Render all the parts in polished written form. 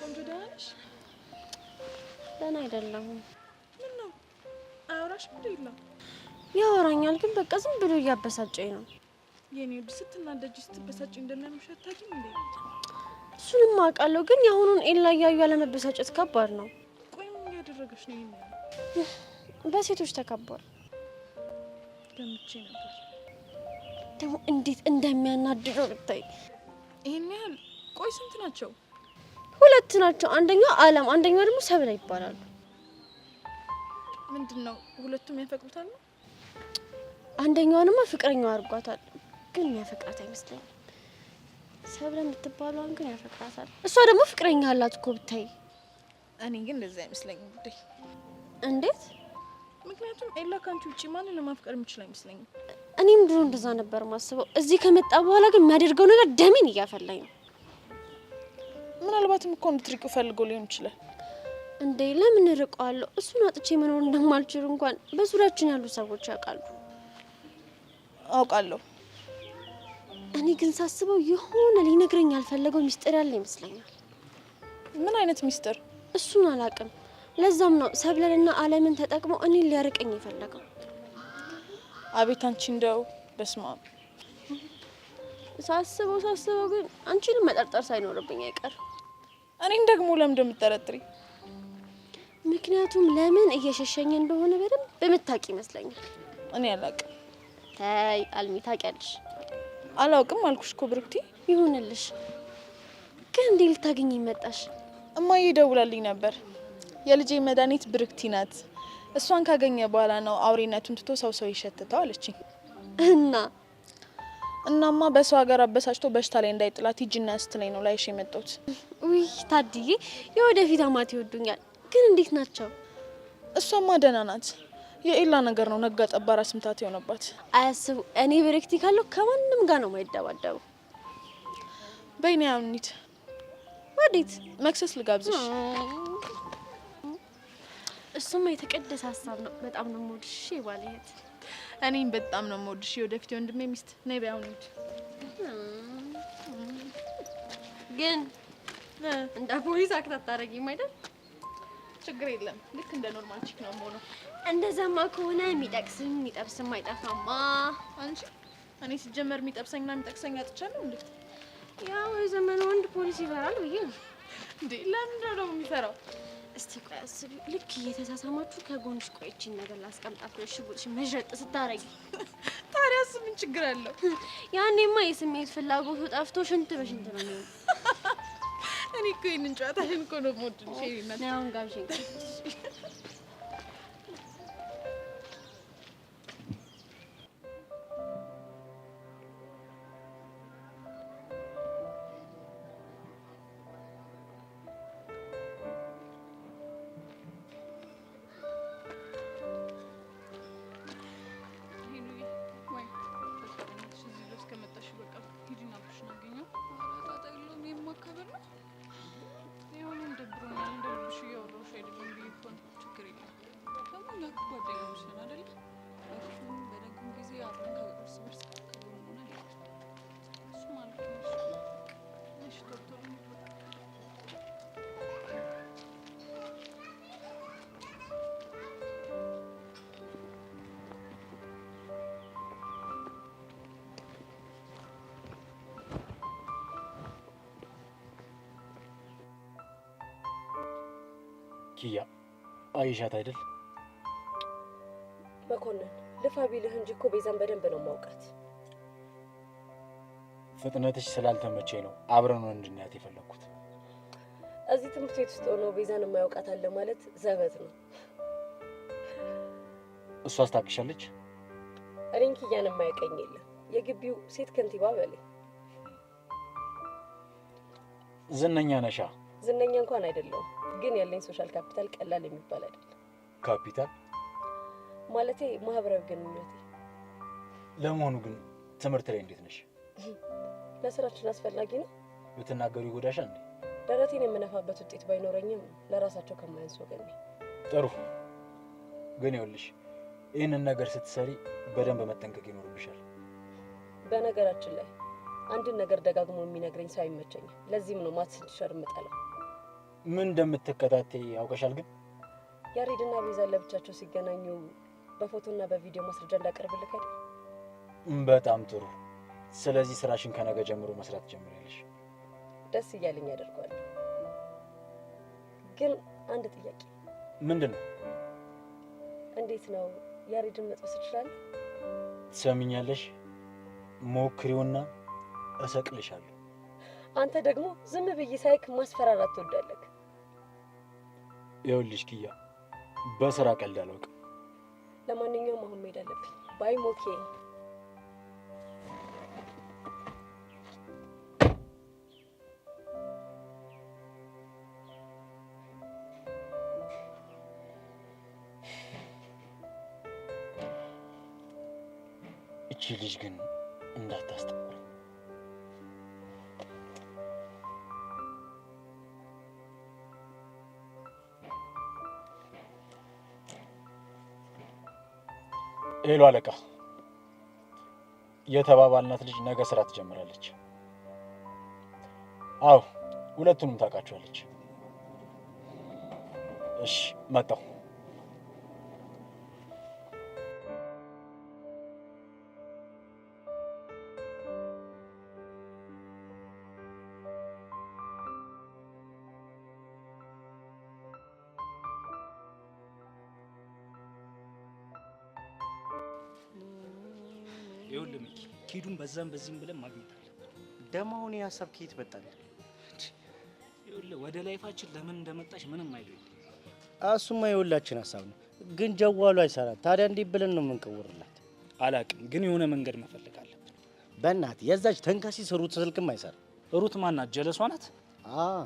ቆንጆ ደህና ነሽ? ደህና አይደለሁም። ምን ነው አያወራሽም እንዴ? የለም ያወራኛል፣ ግን በቃ ዝም ብሎ እያበሳጨኝ ነው። የኔ ውድ ስትናደጂ ስትበሳጭ እንደሚያምሽ አታውቂም እንዴ? እሱንም አውቃለሁ፣ ግን የአሁኑን ኤላ እያዩ ያለመበሳጨት ከባድ ነው። ቆይ ምን እያደረገሽ ነው? በሴቶች ተከቧል። ገምቼ ነበር። ደግሞ እንዴት እንደሚያናድደው ብታይ። ይሄን ያህል? ቆይ ስንት ናቸው? 2 ናቸው። አንደኛው አለም፣ አንደኛው ደግሞ ሰብለ ይባላሉ። ምንድነው ሁለቱም ያፈቅሩታል ነው? አንደኛውንማ ፍቅረኛው አድርጓታል፣ ግን የሚያፈቅራት አይመስለኝም። ሰብለ የምትባለዋን ግን ያፈቅራታል። እሷ ደግሞ ፍቅረኛ አላት እኮ ብታይ። እኔ ግን እንደዛ አይመስለኝም ውዴ። እንዴት? ምክንያቱም ኤላ ካንቺ ውጪ ማንን ለማፍቀር የሚችል አይመስለኝም። እኔም ድሮ እንደዛ ነበር ማስበው። እዚህ ከመጣ በኋላ ግን የሚያደርገው ነገር ደሜን እያፈላኝ ነው። ምናልባትም እኮ እንድትርቂው ፈልጎ ሊሆን ይችላል። እንዴ ለምን እርቀዋለሁ? እሱን አጥቼ መኖር እንደማልችል እንኳን በዙሪያችን ያሉ ሰዎች ያውቃሉ። አውቃለሁ። እኔ ግን ሳስበው የሆነ ሊነግረኝ ያልፈለገው ሚስጥር ያለ ይመስለኛል። ምን አይነት ሚስጥር? እሱን አላውቅም። ለዛም ነው ሰብለንና አለምን ተጠቅሞ እኔን ሊያርቀኝ የፈለገው። አቤት አንቺ እንደው በስማ ሳስበው ግን አንቺንም መጠርጠር ሳይኖርብኝ አይቀር። እኔን ደግሞ ለምን እንደምትጠረጥሪ? ምክንያቱም ለምን እየሸሸኝ እንደሆነ በደንብ በመታቂ ይመስለኛል። እኔ አላውቅም። ተይ አልሚ፣ ታውቂያለሽ። አላውቅም አልኩሽ እኮ ብርክቲ። ይሁንልሽ። ግን እንዴ ልታገኝ መጣሽ? እማዬ ደውላልኝ ነበር። የልጄ መድኃኒት ብርክቲ ናት። እሷን ካገኘ በኋላ ነው አውሬነቱን ትቶ ሰው ይሸትተው አለችኝ። እናማ በሰው ሀገር አበሳጭቶ በሽታ ላይ እንዳይጥላት ሂጂና ስትለኝ ነው ላይሽ የመጣሁት። ውይ ታድዬ፣ የወደፊት አማት ይወዱኛል። ግን እንዴት ናቸው? እሷማ ደህና ናት። የኤላ ነገር ነው ነጋ ጠባ ራስ ምታት የሆነባት። አያስቡ፣ እኔ ብርክቲ ካለው ከማንም ጋር ነው የማይደባደቡ። በይኔ አምኒት። ወዴት? መክሰስ ልጋብዝሽ። እሱማ የተቀደሰ ሀሳብ ነው። በጣም ነው የምወድሽ ባለየት። እኔም በጣም ነው የምወድሽ የወደፊት ወንድሜ ሚስት። ነይ በያው እንሂድ። ግን እንደ ፖሊስ አክት አታረጊም አይደል? ችግር የለም። ልክ እንደ ኖርማል ቺክ ነው የምሆነው። እንደዛማ ከሆነ የሚጠቅስም የሚጠብስም አይጠፋማ። አንቺ እኔ ሲጀመር የሚጠብሰኝና የሚጠቅሰኝ አጥቻለሁ እንዴ? ያው የዘመኑ ወንድ ፖሊስ ይፈራል ብዬ ነው እንዴ? ለምን ነው የሚፈራው? እስቲ ቆይ አስቢ። ልክ እየተሳሳማችሁ ከጎንሽ ቆይቺን ነገር ላስቀምጣት ነው ሽጉጥሽ መሸጥ ስታረጊ። ታዲያስ ምን ችግር አለው? ያኔማ የስሜት ፍላጎቱ ጠፍቶ ሽንት በሽንት ነው የሚሆነው። እኔ እኮ ይሄንን ጨዋታሽን እኮ ነው የምወድልሽ። እኔ አሁን ጋብዥኝ። ኪያ አይሻት አይደል? መኮንን ልፋ ቢልህ እንጂ እኮ ቤዛን በደንብ ነው ማውቃት። ፍጥነትሽ ስላልተመቸኝ ነው አብረን እንድናያት የፈለኩት። እዚህ ትምህርት ቤት ውስጥ ሆኖ ቤዛን የማያውቃት አለ ማለት ዘበት ነው። እሷ አስታክሻለች። እኔን ኪያን የማያውቀኝ የለም። የግቢው ሴት ከንቲባ በለኝ። ዝነኛ ነሻ? ዝነኛ እንኳን አይደለም፣ ግን ያለኝ ሶሻል ካፒታል ቀላል የሚባል አይደለም። ካፒታል ማለቴ ማህበራዊ ግንኙነት። ለመሆኑ ግን ትምህርት ላይ እንዴት ነሽ? ለስራችን አስፈላጊ ነው። ብትናገሩ ይጎዳሻል እንዴ? ደረቴን የምነፋበት ውጤት ባይኖረኝም ለራሳቸው ከማያንስ ወገን ነኝ። ጥሩ። ግን ይኸውልሽ ይህንን ነገር ስትሰሪ በደንብ መጠንቀቅ ይኖርብሻል። በነገራችን ላይ አንድን ነገር ደጋግሞ የሚነግረኝ ሰው አይመቸኝም። ለዚህም ነው ማትስ እንዲሻር የምጠላው። ምን እንደምትከታተይ ያውቀሻል ግን ያሬድና ቤዛ ለብቻቸው ሲገናኙ በፎቶና በቪዲዮ ማስረጃ እንዳቀርብልህ አይደል? በጣም ጥሩ። ስለዚህ ስራሽን ከነገ ጀምሮ መስራት ጀምሪያለሽ። ደስ እያለኝ ያደርጋል። ግን አንድ ጥያቄ። ምንድነው? እንዴት ነው ያሬድን መጥበስ ይችላል? ትሰሚኛለሽ? ሞክሪውና እሰቅልሻለሁ። አንተ ደግሞ ዝም ብዬ ሳይክ ማስፈራራት ትወዳለህ። ይኸውልሽ ኪያ፣ በስራ ቀልድ አላውቅም። ለማንኛውም አሁን መሄድ አለብኝ። ባይ ሞኬ። እቺ ልጅ ግን እንዳታስተምር። ሄሎ አለቃ፣ የተባባልናት ልጅ ነገ ስራ ትጀምራለች። አዎ ሁለቱንም ታውቃቸዋለች። እሺ መጣሁ። ይኸውልህ ሚኪ፣ ኪዱን በዛም በዚህም ብለን ማግኘት አለብን። ደግሞ አሁን የሀሳብ ከየት መጣል? ይኸውልህ ወደ ላይፋችን ለምን እንደመጣች ምንም አይደለም። እሱማ የሁላችን ሀሳብ ነው፣ ግን ጀዋሉ አይሰራም። ታዲያ እንዲህ ብለን ነው የምንቀውርላት? አላቅም፣ ግን የሆነ መንገድ መፈለግ አለብን። በእናትህ የዛች ተንከሲስ ሩት ስልክም አይሰራም። ሩት ማናት? ጀለሷ ናት። አዎ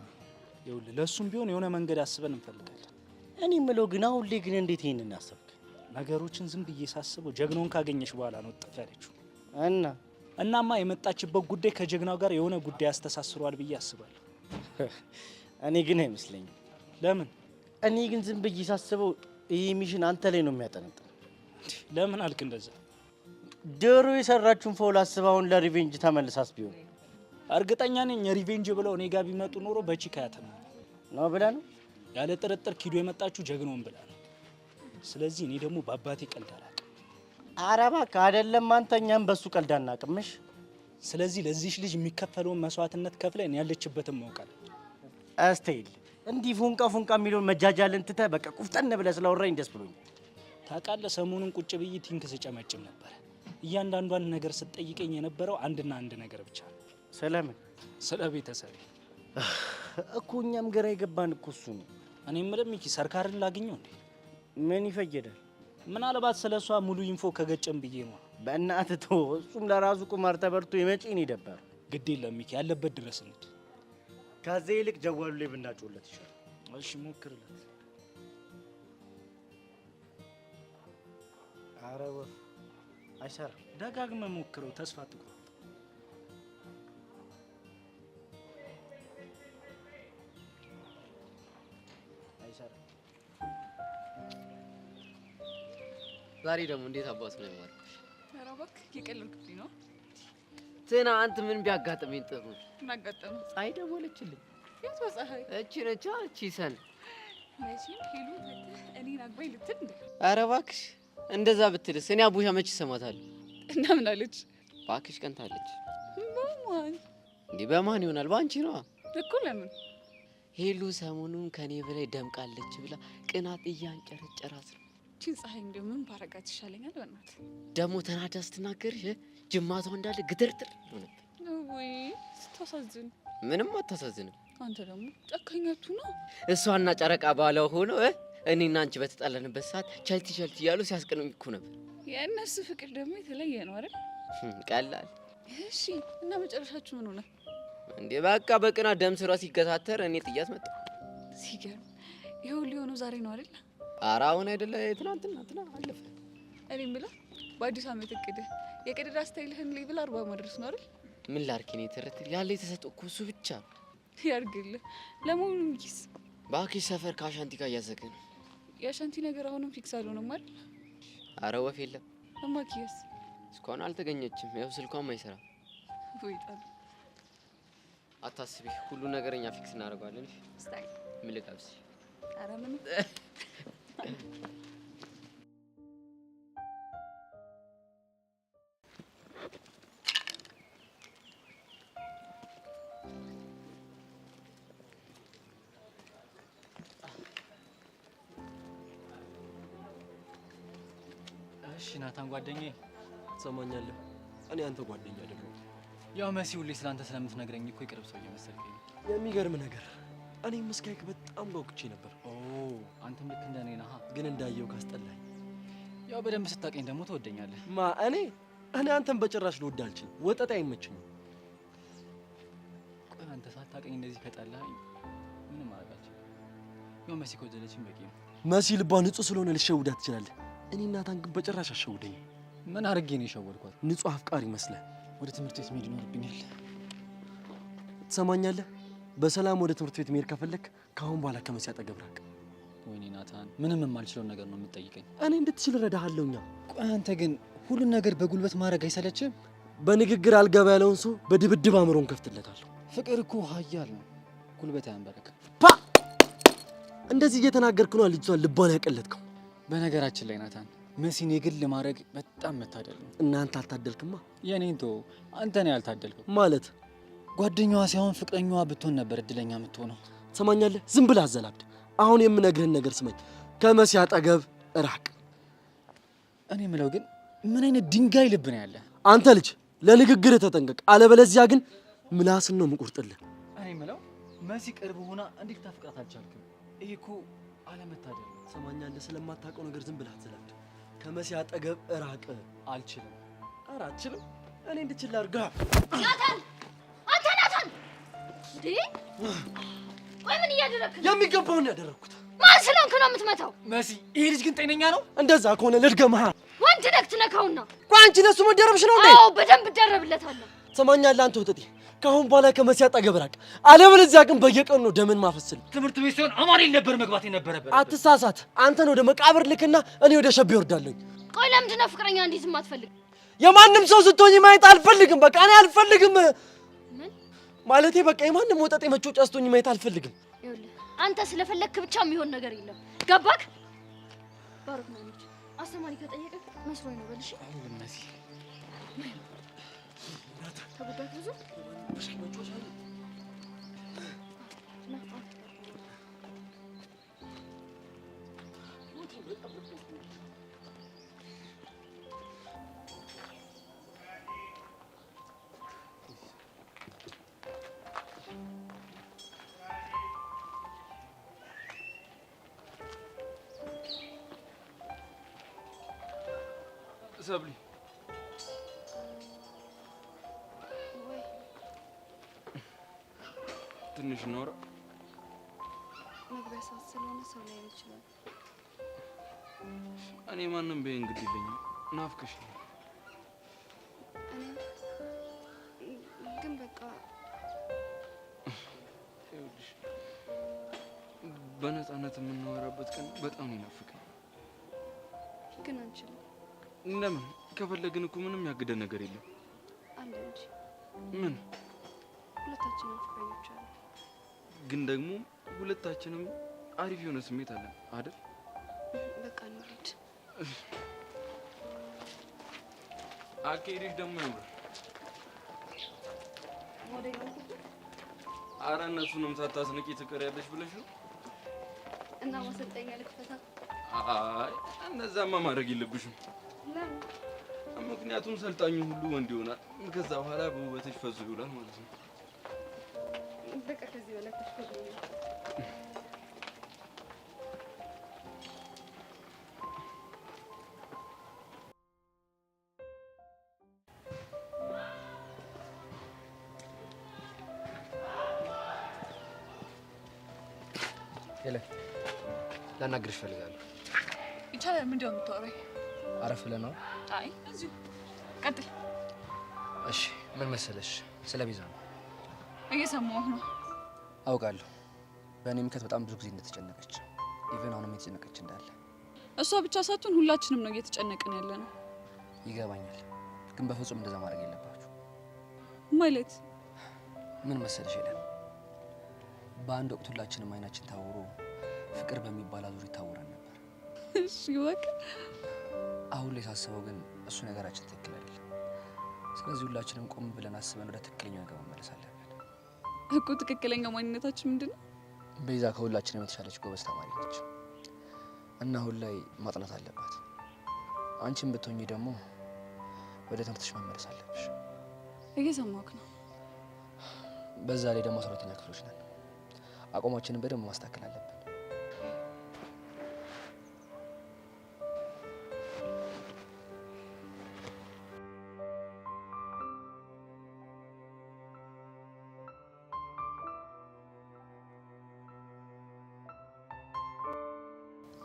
ይኸውልህ ለእሱም ቢሆን የሆነ መንገድ አስበን እንፈልጋለን። እኔ የምለው ግን አሁን ላይ ግን እንዴት ይሄንን አሰብክ? ነገሮችን ዝም ብዬ ሳስበው ጀግናውን ካገኘሽ በኋላ ነው ጠፍ ያለችው። እናማ የመጣችበት ጉዳይ ከጀግናው ጋር የሆነ ጉዳይ አስተሳስሯል ብዬ አስባለሁ። እኔ ግን አይመስለኝም። ለምን? እኔ ግን ዝም ብዬ ሳስበው ይሄ ሚሽን አንተ ላይ ነው የሚያጠነጥነው። ለምን አልክ እንደዛ? ድሮ የሰራችውን ፎል አስበው አሁን ለሪቬንጅ ተመልሳስ ቢሆን እርግጠኛ ነኝ ሪቬንጅ ብለው እኔ ጋር ቢመጡ ኖሮ በቺካ ያተማ ነው ብላ ነው። ያለ ጥርጥር ኪዶ የመጣችሁ ጀግናውን ብላ ነው። ስለዚህ እኔ ደግሞ በአባቴ ቀልድ አላውቅም። ኧረ እባክህ አይደለም አንተ፣ እኛም በሱ ቀልድ አናውቅምሽ። ስለዚህ ለዚህች ልጅ የሚከፈለውን መስዋዕትነት ከፍለን ያለችበትን ማውቃለን። አስተይል እንዲህ ፉንቃ ፉንቃ የሚለውን መጃጃልን ትተህ በቃ ቁፍጠን ብለህ ስላወራኝ ደስ ብሎኛል። ታውቃለህ፣ ሰሞኑን ቁጭ ብዬ ቲንክ ስጨመጭም ነበር። እያንዳንዷን ነገር ስትጠይቀኝ የነበረው አንድና አንድ ነገር ብቻ ነው። ስለምን? ስለ ቤተሰቤ እኮ እኛም ግራ የገባን እኮ እሱ ነው። እኔ የምልህ ሚኪ፣ ሰርካርን ላግኘው እንዴ? ምን ይፈይዳል? ምናልባት ስለ እሷ ሙሉ ኢንፎ ከገጨም ብዬ ነው። በእናትህ ተው፣ እሱም ለራሱ ቁማር ተበርቶ የመጪን ይደበር። ግድ የለም ሚኪ፣ ያለበት ድረስ እንሂድ። ከዚህ ይልቅ ጀዋሉ ላይ ብናጮለት ይሻላል። እሺ ሞክርለት። ኧረ ወፍ አይሰራም። ደጋግመህ ሞክረው፣ ተስፋ አትቁረጥ። አይሰራም። ዛሬ ደግሞ እንዴት አባቱ ነው ያማርኩሽ? ኧረ እባክህ የቀለድኩብኝ ነው። ትናንት ምን ቢያጋጥመኝ ጥሩ ነው። ምን አጋጠመህ? ፀሐይ ደወለችልኝ። የቷ ፀሐይ? እቺ ነች እቺ ሰን። መቼም ሄሉ መጥተህ እኔን አግባኝ ልትል እንደ ኧረ እባክሽ እንደዛ ብትልስ እኔ አቡሻ መች እሰማታለሁ? እና ምን አለች? እባክሽ ቀንታለች። በማን እንዴ? በማን ይሆናል? በአንቺ ነዋ እኮ። ለምን? ሄሉ ሰሞኑን ከኔ በላይ ደምቃለች ብላ ቅናት እያንጨረጨራት ነው። እቺን ፀሐይ እንደው ምን ባረጋት ይሻለኛል? በእናትህ ደግሞ ተናዳ ስትናገርሽ ጅማቷ እንዳለ ግትርትር ብሎ ነበር። ወይ ስታሳዝን። ምንም አታሳዝንም። አንተ ደግሞ ጨካኛቱ ነው። እሷና ጨረቃ ባለው ሆኖ እኔና አንቺ በተጣላንበት ሰዓት ቸልቲ ቸልቲ እያሉ ሲያስቀኑኝ እኮ ነበር። የእነሱ ፍቅር ደግሞ የተለየ ነው አይደል? ቀላል። እሺ እና መጨረሻችሁ ምን ሆነ እንዴ? በቃ በቅናት ደም ስሯ ሲገታተር እኔ ጥያት መጣ። ሲገርም ይኸው ሊሆነው ዛሬ ነው አይደል? ኧረ አሁን አይደለ ትናንትና አለፈ። እኔ የምለው በአዲስ ዓመት እቅድህ የቅድዳ ስታይልህን ሌብል 40 ማድረስ ነው አይደል? ምን ላድርግ? እኔ ትርት ያለ የተሰጠው እኮ እሱ ብቻ ነው። ያርግልህ። ለመሆኑ ሚኪስ? ባኪሽ ሰፈር ከአሻንቲ ጋር እያዘገ ነው። የአሻንቲ ነገር አሁንም ፊክስ አልሆነም አይደል? አረ ወፍ የለም። እማኪያስ? እስካሁን አልተገኘችም። ያው ስልኳም አይሰራም። ወይ ጣል። አታስቢ፣ ሁሉ ነገር እኛ ፊክስ እናደርገዋለን። ስታይ ምልጋብስ ኧረ ምን እሺ ናታን ጓደኛዬ ትሰማኛለህ? እኔ አንተ ጓደኛ አይደለሁም። ያው መሲ ሁሌ ስላንተ ስለምትነግረኝ እኮ የቅርብ ሰው እየመሰልከኝ ነው። የሚገርም ነገር እኔም እስካይክ በጣም ጓጉቼ ነበር። ኦ አንተም ልክ እንደኔ ነህ። ግን እንዳየው ካስጠላኝ። ያው በደንብ ስታቀኝ ደግሞ ትወደኛለህ። እኔ አንተን በጭራሽ ልወድ አልችልም። ወጠጤ አይመችኝም። ቆይ አንተ ሳታቀኝ እንደዚህ ከጠላኸኝ ምንም ማድረግ አልችልም። ያው መሲ ከወደደችኝ በቂ ነው። መሲ ልቧ ንጹህ ስለሆነ ልሸውዳት ትችላለህ። እኔ ናታን ግን በጭራሽ አሸውደኝ። ምን አድርጌ ነው የሸወድኳት? ንጹህ አፍቃሪ ይመስላል። ወደ ትምህርት ቤት መሄድ ይኖርብኛል። ትሰማኛለህ? በሰላም ወደ ትምህርት ቤት መሄድ ከፈለክ ከአሁን በኋላ ከመሲ አጠገብ ራቅ። ወይኔ ናታን፣ ምንም የማልችለውን ነገር ነው የምትጠይቀኝ። እኔ እንድትችል እረዳሃለሁኛ። ቆይ አንተ ግን ሁሉን ነገር በጉልበት ማድረግ አይሰለችም? በንግግር አልገባ ያለውን ሰው በድብድብ አእምሮን ከፍትለታለሁ። ፍቅር እኮ ኃያል ነው፣ ጉልበት አያንበረክም። እንደዚህ እየተናገርክ ነው ልጅቷን ልቧን ያቀለጥከው። በነገራችን ላይ ናታን፣ መሲን የግል ማድረግ በጣም መታደል ነው። እናንተ አልታደልክማ። የኔን ተው፣ አንተ ነው ያልታደልከው። ማለት ጓደኛዋ ሳይሆን ፍቅረኛዋ ብትሆን ነበር እድለኛ የምትሆነው። ትሰማኛለህ? ዝም ብለህ አዘላብድ። አሁን የምነግርህን ነገር ስመኝ። ከመሲ አጠገብ ራቅ። እኔ ምለው ግን ምን አይነት ድንጋይ ልብ ነው ያለ? አንተ ልጅ ለንግግርህ ተጠንቀቅ፣ አለበለዚያ ግን ምላስን ነው የምቆርጥልህ። እኔ ምለው መሲ ቅርብ ሆና እንዴት ታፍቃት አልቻልክም? ይሄ እኮ አለመታደል ነው። ትሰማኛለህ? ስለማታውቀው ነገር ዝም ብለህ አዘላብድ። ከመሲ አጠገብ ራቅ። አልችልም። ኧረ አትችልም? እኔ እንድችል አድርጋ። ናታን! አንተ ናታን! እንዴ! ቆይ ምን እያደረግህ ነው? የሚገባውን ያደረኩት። ማን ስለሆንክ ነው የምትመታው? መሲ፣ ይሄ ልጅ ግን ጤነኛ ነው? እንደዛ ከሆነ ልድገምህ። ወንድ ነህ ትነካውና። ቆይ አንቺ ለሱ መደረብሽ ነው እንዴ? አዎ በደንብ እደረብለታለሁ። ትሰማኛለህ? አንተ ወጠጤ፣ ከአሁን በኋላ ከመሲ አጠገብ ራቅ። አለበለዚያ ግን በየቀኑ ነው ደምን ማፈስል። ትምህርት ቤት ሲሆን አማኑኤል ነበር መግባት የነበረበት። አትሳሳት። አንተን ወደ መቃብር ልክና እኔ ወደ ሸቤ ወርዳለሁ። ቆይ ለምንድን ነው ፍቅረኛ እንዲህ ዝም አትፈልግ? የማንም ሰው ስትሆኝ ማየት አልፈልግም። በቃ እኔ አልፈልግም። ምን ማለቴ በቃ የማንም ወጠጤ መጮጫ ስትሆኝ ማየት አልፈልግም። ይኸውልህ አንተ ስለፈለግክ ብቻ የሚሆን ነገር የለም። ገባክ? ባሩክ ነው እንጂ አስተማሪ ከጠየቀ መስሎኝ ነው። በልሽ አሁን መሲ ተጎዳክ ብዙ ሰብሊ ትንሽ ኖር። መግቢያ ሰዓት ስለሆነ ሰው ላይ ይችላል። እኔ ማንም በይ እንግዲህ ልኝ ናፍቀሽ ነው። እኔ ግን በቃ ይኸውልሽ በነፃነት የምናወራበት ቀን በጣም ይናፍቀኝ። ግን አንችልም። ለምን? ከፈለግን እኮ ምንም ያግደን ነገር የለም። አለ እንጂ ምን? ሁለታችንም ፍቅረኞች አሉ። ግን ደግሞ ሁለታችንም አሪፍ የሆነ ስሜት አለን አይደል? በቃ እንሂድ። አካሄድሽ ደግሞ ያምራል። ሞዴል ነው ኧረ እነሱንም ሳታስንቂ ትቀሪያለሽ ብለሽ ነው? እና ማሰልጠኛ ልክፈታ? አይ እንደዛማ ማድረግ የለብሽም። ለምን? ምክንያቱም ሰልጣኙ ሁሉ ወንድ ይሆናል። ከዛ በኋላ በውበትሽ ፈዞ ይውላል ማለት ነው። በቃ ከዚህ በላይ ተሽከርከኝ። ሄለ ላናግርሽ እፈልጋለሁ። ይቻላል። ምንድን ነው የምታወራኝ? አረፍ ብለህ ነው? አይ እዚሁ ቀጥል። እሺ ምን መሰለሽ፣ ስለ ቤዛ ነው። እየሰማሁህ ነው። አውቃለሁ በእኔ ምክንያት በጣም ብዙ ጊዜ እንደተጨነቀች፣ ኢቨን አሁንም የተጨነቀች እንዳለ። እሷ ብቻ ሳትሆን ሁላችንም ነው እየተጨነቅን ያለ ነው። ይገባኛል፣ ግን በፍጹም እንደዛ ማድረግ የለባችሁ። ማለት ምን መሰለሽ ሄለን፣ በአንድ ወቅት ሁላችንም አይናችን ታውሮ ፍቅር በሚባል አዙሪት ታውረን ነበር። እሺ በቃ አሁን ላይ ሳስበው ግን እሱ ነገራችን ትክክል አይደለም። ስለዚህ ሁላችንም ቆም ብለን አስበን ወደ ትክክለኛው ነገር መመለስ አለብን እኮ። ትክክለኛ ማንነታችን ምንድነው? ቤዛ ከሁላችንም የተሻለች ጎበዝ ተማሪ ነች እና አሁን ላይ ማጥናት አለባት። አንቺም ብትሆኚ ደግሞ ወደ ትምህርትሽ መመለስ አለብሽ። እየሰማሁህ ነው። በዛ ላይ ደግሞ 12ኛ ክፍሎች ነን። አቋማችንን በደንብ ማስተካከል አለብን።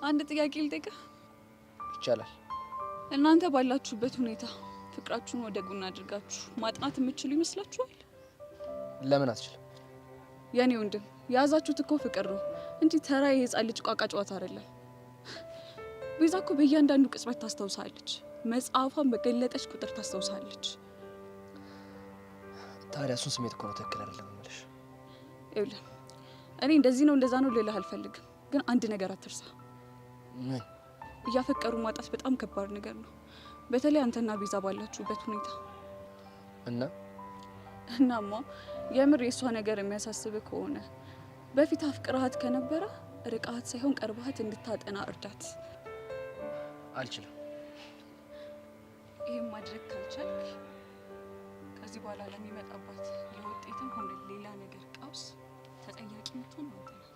አንድ ጥያቄ ልጠይቅህ? ይቻላል። እናንተ ባላችሁበት ሁኔታ ፍቅራችሁን ወደ ጎን አድርጋችሁ ማጥናት የምትችሉ ይመስላችኋል? ለምን አትችልም? የኔ ወንድም የያዛችሁት እኮ ፍቅር ነው እንጂ ተራ የህፃን ልጅ ቋቃ ጨዋታ አይደለም። ቤዛ እኮ በእያንዳንዱ ቅጽበት ታስታውሳለች። መጽሐፏን በገለጠች ቁጥር ታስታውሳለች። ታዲያ እሱን ስሜት እኮ ነው ትክክል አይደለም የምልሽ። ይኸውልህ እኔ እንደዚህ ነው እንደዛ ነው ልልህ አልፈልግም፣ ግን አንድ ነገር አትርሳ። ምን? እያፈቀሩ ማጣት በጣም ከባድ ነገር ነው፣ በተለይ አንተና ቤዛ ባላችሁበት ሁኔታ። እናማ የምር የእሷ ነገር የሚያሳስብ ከሆነ በፊት አፍቅርሃት ከነበረ ርቃሃት ሳይሆን ቀርባሃት እንድታጠና እርዳት። አልችልም። ይህም ማድረግ ካልቻልክ ከዚህ በኋላ ለሚመጣባት የውጤትም ሆነ ሌላ ነገር ቀውስ ተጠያቂ የምትሆን አንተ ነህ።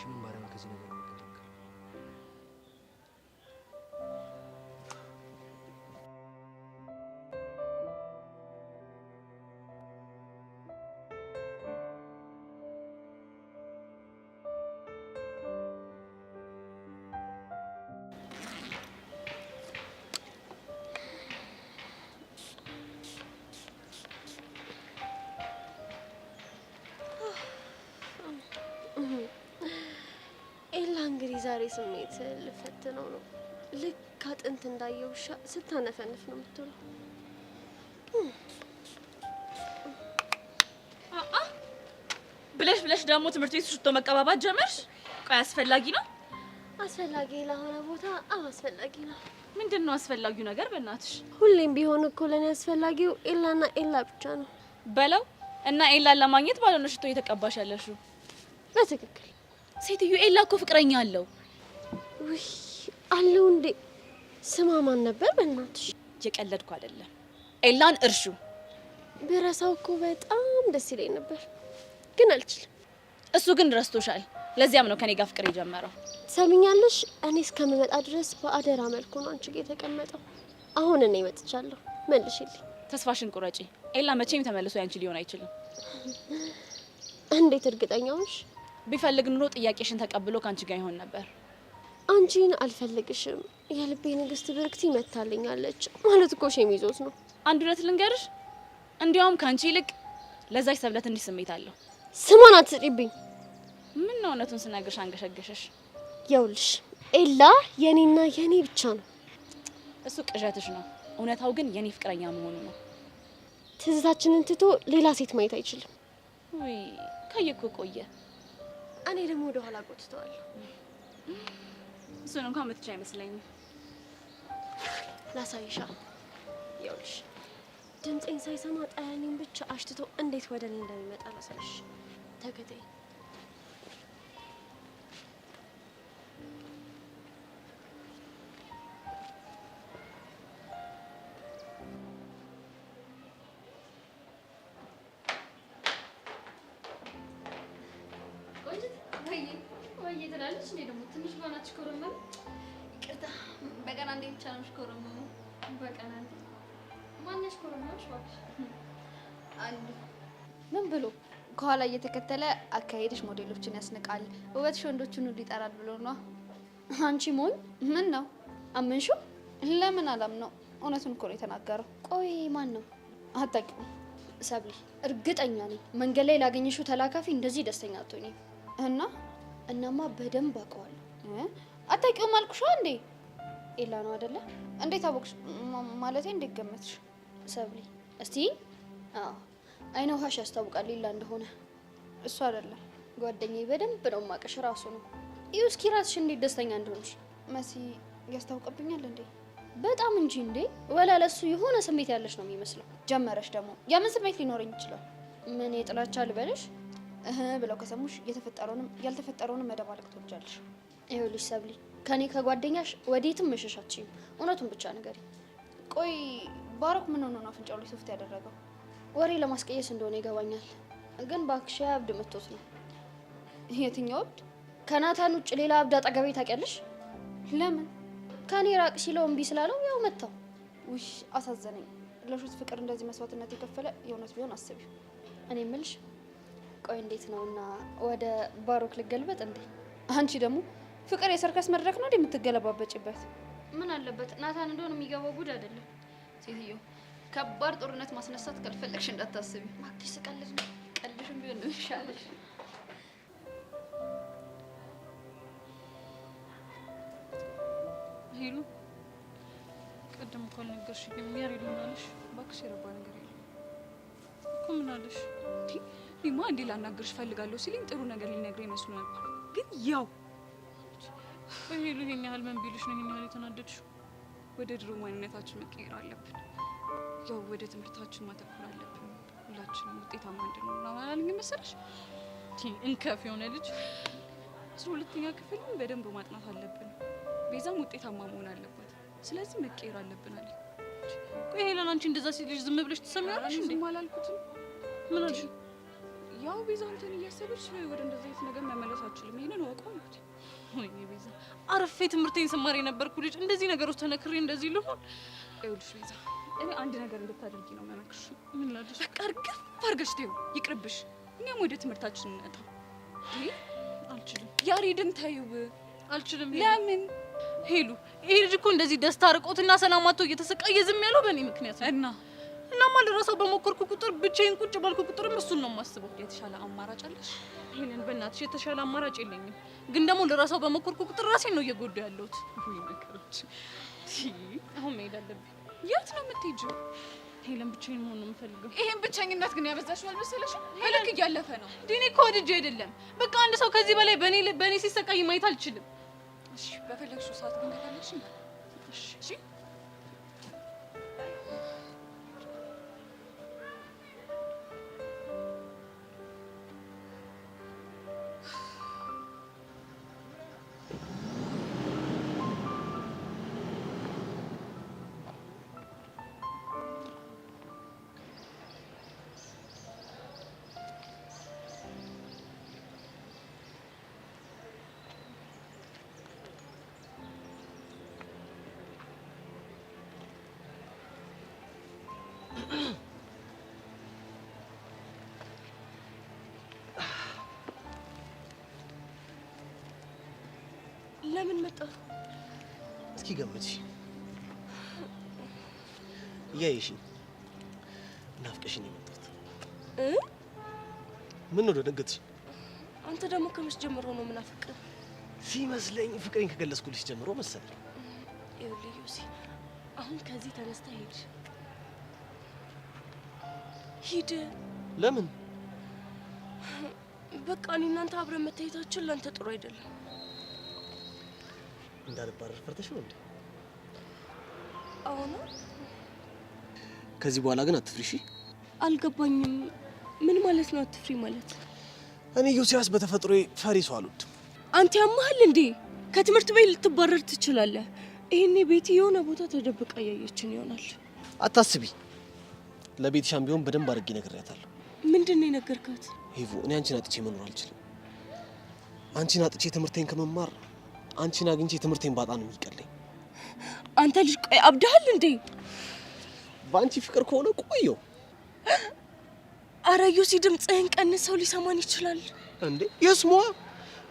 ምን ማረም ከዚህ ነገር ነው? እንግዲህ ዛሬ ስሜት ልፈትነው ነው። ልክ አጥንት እንዳየው ውሻ ስታነፈንፍ ነው የምትውለው። ብለሽ ደግሞ ትምህርት ቤት ሽቶ መቀባባት ጀመርሽ? ቆይ አስፈላጊ ነው? አስፈላጊ ለሆነ ቦታ አስፈላጊ ነው። ምንድነው አስፈላጊው ነገር? በእናትሽ ሁሌም ቢሆን እኮ ለኔ አስፈላጊው ኤላና ኤላ ብቻ ነው። በለው እና ኤላን ለማግኘት ባልሆነ ሽቶ እየተቀባሽ ያለሽው? በትክክል ሴትዮ ኤላ እኮ ፍቅረኛ አለው። ውይ አለው እንዴ? ስማ ማን ነበር? በእናትሽ እየቀለድኩ አይደለም። ኤላን እርሹ። ብረሳው እኮ በጣም ደስ ይለኝ ነበር፣ ግን አልችልም። እሱ ግን ረስቶሻል። ለዚያም ነው ከኔ ጋር ፍቅር የጀመረው። ሰሚኛለሽ? እኔ እስከምመጣ ድረስ በአደራ መልኩ ነው አንቺ ጋር የተቀመጠው። አሁን እኔ መጥቻለሁ፣ መልሽልኝ። ተስፋሽን ቁረጪ። ኤላ መቼም ተመልሶ ያንቺ ሊሆን አይችልም። እንዴት እርግጠኛ ነሽ? ቢፈልግ ኑሮ ጥያቄሽን ተቀብሎ ካንቺ ጋር ይሆን ነበር። አንቺን አልፈልግሽም፣ የልቤ ንግስት ብርክቲ መታልኛለች ማለት እኮ ሼም ይዞት ነው። አንድ እውነት ልንገርሽ፣ እንዲያውም ካንቺ ይልቅ ለዛች ሰብለት እንዲህ ስሜት አለው። ስሟን አትስጪብኝ። ምን ነው እውነቱን ስነግርሽ አንገሸገሸሽ? ይኸውልሽ ኤላ የኔና የኔ ብቻ ነው። እሱ ቅዠትሽ ነው። እውነታው ግን የኔ ፍቅረኛ መሆኑ ነው። ትዝታችንን ትቶ ሌላ ሴት ማየት አይችልም። ውይ ካየኩ ቆየ። እኔ ደግሞ ወደ ኋላ ጎትተዋለሁ። እሱን እንኳን ምትቻ አይመስለኝም። ላሳይሻ። ይኸውልሽ ድምጼን ሳይሰማ ጠያኔን ብቻ አሽትቶ እንዴት ወደ እኔ እንደሚመጣ ላሳይሽ። ተከታይ ወይ ትላለች እንዴ? ደግሞ ትንሽ ባናች ኮሮና ይቅርታ፣ በቀን አንዴ ብቻ ነው ኮሮና። በቀን አንዴ ማንነሽ ኮሮናሽ? እባክሽ አንዱ ምን ብሎ ከኋላ እየተከተለ አካሄድሽ ሞዴሎችን ያስንቃል፣ ውበትሽ ወንዶችን ሁሉ ይጠራል ብሎ ነው። አንቺ ሞኝ! ምን ነው አመንሽው? ለምን አላምነው? እውነቱን እኮ ነው የተናገረው። ቆይ ማን ነው? አታውቂውም? ሰብሊ፣ እርግጠኛ ነኝ መንገድ ላይ ላገኘሽው ተላካፊ እንደዚህ ደስተኛ አትሆኚም። እናማ በደንብ አውቀዋለሁ። አታውቂውም አልኩሽ እንዴ? ኤላ ነው አይደለ? እንዴት አወቅሽ? ማለቴ እንዴት ገመትሽ? ሰብሊ እስቲ አዎ አይነ ውሃሽ ያስታውቃል ኤላ እንደሆነ። እሱ አይደለም ጓደኛዬ፣ በደንብ ነው ማቀሽ ራሱ ነው። እዩ እስኪ ራስሽ እንዴት ደስተኛ እንደሆንሽ። መሲ ያስታውቅብኛል እንዴ? በጣም እንጂ እንዴ። ወላ ለሱ የሆነ ስሜት ያለሽ ነው የሚመስለው። ጀመረሽ ደግሞ የምን ስሜት ሊኖረኝ ይችላል? ምን የጥላቻ ልበልሽ? ብለው ከሰሙሽ የተፈጠረውንም ያልተፈጠረውንም መደባለቅ ትወጃለሽ። ይኸውልሽ ሰብሊ ከኔ ከጓደኛሽ ወዴትም መሸሻችኝ። እውነቱን ብቻ ንገሪ። ቆይ ባሮክ ምን ሆኖ ነው አፍንጫው ላይ ሶፍት ያደረገው? ወሬ ለማስቀየስ እንደሆነ ይገባኛል፣ ግን ባክሽ አብድ መጥቶት ነው። የትኛው አብድ? ከናታን ውጭ ሌላ አብድ አጠገቤ ታውቂያለሽ? ለምን? ከኔ ራቅ ሲለው እምቢ ስላለው ያው መጣው። ውይ አሳዘነኝ። ለሹት ፍቅር እንደዚህ መስዋዕትነት የከፈለ የእውነት ቢሆን አስቢ። እኔ እምልሽ ቆይ እንዴት ነውና ወደ ባሮክ ልገልበጥ እንዴ? አንቺ ደግሞ ፍቅር የሰርከስ መድረክ ነው እንዴ የምትገለባበጭበት? ምን አለበት ናታን እንደሆነ የሚገባው ጉድ አይደለም። ሴትዮ ከባድ ጦርነት ማስነሳት ካልፈለግሽ እንዳታስቢ። ማክሽ ስቀልሽ ነው። ቀልሽም ቢሆን ነው ይሻለሽ። ሄሉ ቀደም እኮ አልነገርሽኝም። ያሬድ ምን አለሽ? እባክሽ የረባ ነገር የለም እኮ። ምን አለሽ? እኔማ እንዴ ላናገርሽ ፈልጋለሁ ሲለኝ ጥሩ ነገር ሊነግረኝ መስሎ ነበር፣ ግን ያው ሄሉ ይሄን ያህል ምን ቢልሽ ነው ይሄን ያህል የተናደድሽው? ወደ ድሮ ማንነታችን መቀየር አለብን። ያው ወደ ትምህርታችን ማተኮር አለብን። ሁላችንም ውጤታማ እንድንሆን አላልኝ መሰለሽ? እንከፍ የሆነ ልጅ 12ኛ ክፍልን በደንብ ማጥናት አለብን። ቤዛም ውጤታማ መሆን አለባት። ስለዚህ መቀየር አለብን አለ። ቆይ ሄለን አንቺ እንደዛ ሲልሽ ዝም ብለሽ ትሰሚያለሽ እንዴ? ዝም አላልኩትም። ምን አልሽ? ያው ቤዛ አንተን እያሰበች ወደ እንደዛ አይነት ነገር መመለስ አልችልም። ይሄንን ወቀው ነው። ወይኔ ቤዛ አረፌ ትምህርቴን ስማር የነበርኩ ልጅ እንደዚህ ነገር ውስጥ ተነክሬ እንደዚህ ልሆን? ይኸውልሽ ቤዛ እኔ አንድ ነገር እንድታደርጊ ነው መመክርሽ። ምን ላድርሽ? በቃ እርግፍ አድርገሽ ተይው፣ ይቅርብሽ። እኛም ወደ ትምህርታችን እንጣ። አልችልም። ያሬድን ተይው። አልችልም። ለምን? ሄሉ ይሄ ልጅ እኮ እንደዚህ ደስታ ርቆትና ሰላም አጥቶ እየተሰቃየ ዝም ያለው በእኔ ምክንያት ነው። እናማ ልረሳው በሞከርኩ ቁጥር ብቻዬን ቁጭ ባልኩ ቁጥርም እሱን ነው የማስበው። የተሻለ አማራጭ አለሽ? ሄለን በእናትሽ የተሻለ አማራጭ የለኝም፣ ግን ደግሞ ልረሳው በሞከርኩ ቁጥር ራሴን ነው እየጎዳሁ ያለሁት። ወይ ነገሮች አሁን መሄድ አለብኝ። የት ነው የምትሄጂው? ሄለን ብቻዬን መሆን ነው የምፈልገው። ይሄን ብቸኝነት ግን ያበዛሽው አልመሰለሽም? ሄለን እያለፈ ነው። ዲኔ እኮ ወድጄ አይደለም። በቃ አንድ ሰው ከዚህ በላይ በእኔ ሲሰቃይ ማየት አልችልም። እሺ በፈለግሽው ሰዓት ግን ከፈለግሽ እሺ ለምን መጣ? እስኪ ገምቺ። እያየሽኝ ናፍቀሽኝ የመጣሁት። ምን ነው ደነገጥሽ? አንተ ደግሞ ከመቼ ጀምሮ ነው ምናፍቅ? ሲመስለኝ ፍቅሬን ከገለጽኩልሽ ጀምሮ መሰለኝ። ይኸውልህ ዮሲ፣ አሁን ከዚህ ተነስተህ ሂድ። ለምን? በቃ እኔ እናንተ አብረን መታየታችን ለአንተ ጥሩ አይደለም። እንዳልባረር ፈርተሽ ነው እንዴ? አሁን ከዚህ በኋላ ግን አትፍሪ እሺ? አልገባኝም። ምን ማለት ነው አትፍሪ ማለት? እኔ ዮሲያስ በተፈጥሮዬ ፈሪ ሰው አልወድም። አንተ ያማሃል እንዴ? ከትምህርት ቤት ልትባረር ትችላለህ። ይሄኔ ቤቲ የሆነ ቦታ ተደብቃ ያየችን ይሆናል። አታስቢ። ለቤትሻም ቢሆን በደንብ አድርጌ ነግሬያታለሁ። ምንድን ነው የነገርካት? ሄቮ እኔ አንቺን አጥቼ መኖር አልችልም። አንቺን አጥቼ ትምህርቴን ከመማር አንቺን አግኝቼ ትምህርቴን ባጣ ነው የሚቀለኝ። አንተ ልጅ ቆይ አብደሃል እንዴ? በአንቺ ፍቅር ከሆነ ቆየው። አረ ዮሲ ድምፅህን ቀንሰው ሊሰማን ይችላል እንዴ? የስሟ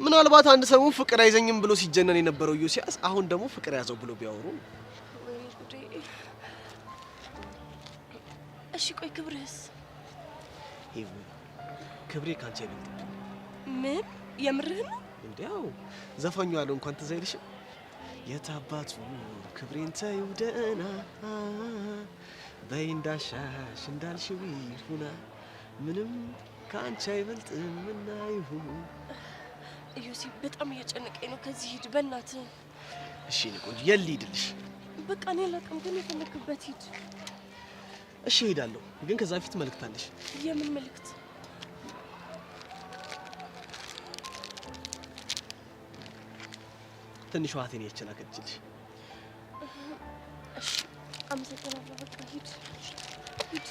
ምናልባት አንድ ሰሞን ፍቅር አይዘኝም ብሎ ሲጀነን የነበረው ዮሲያስ አሁን ደግሞ ፍቅር ያዘው ብሎ ቢያወሩ። እሺ ቆይ ክብርህስ? ሄቮ ክብሬ ካንቺ አይበልጥም። ምን የምርህ ነው? እንዴ? አዎ ዘፋኙ ያለው እንኳን ትዝ አይልሽም? የታባቱ ክብሬን ተይው ደህና በይ እንዳሻሽ እንዳልሽው ይሁና ምንም ከአንቺ አይበልጥምና ይሁን። እዮሲ በጣም እየጨነቀኝ ነው። ከዚህ ሂድ በእናትህ። እሺ እኔ ቆንጆ የት ልሂድልሽ? በቃ እኔ አላውቅም፣ ግን የፈለክበት ሂድ። እሺ እሄዳለሁ፣ ግን ከዛ በፊት መልእክት አለሽ። የምን መልእክት? ትንሿ እህቴን የላከችልሽ። እሺ አመሰግናለሁ። በቃ ሂድ ሂድ።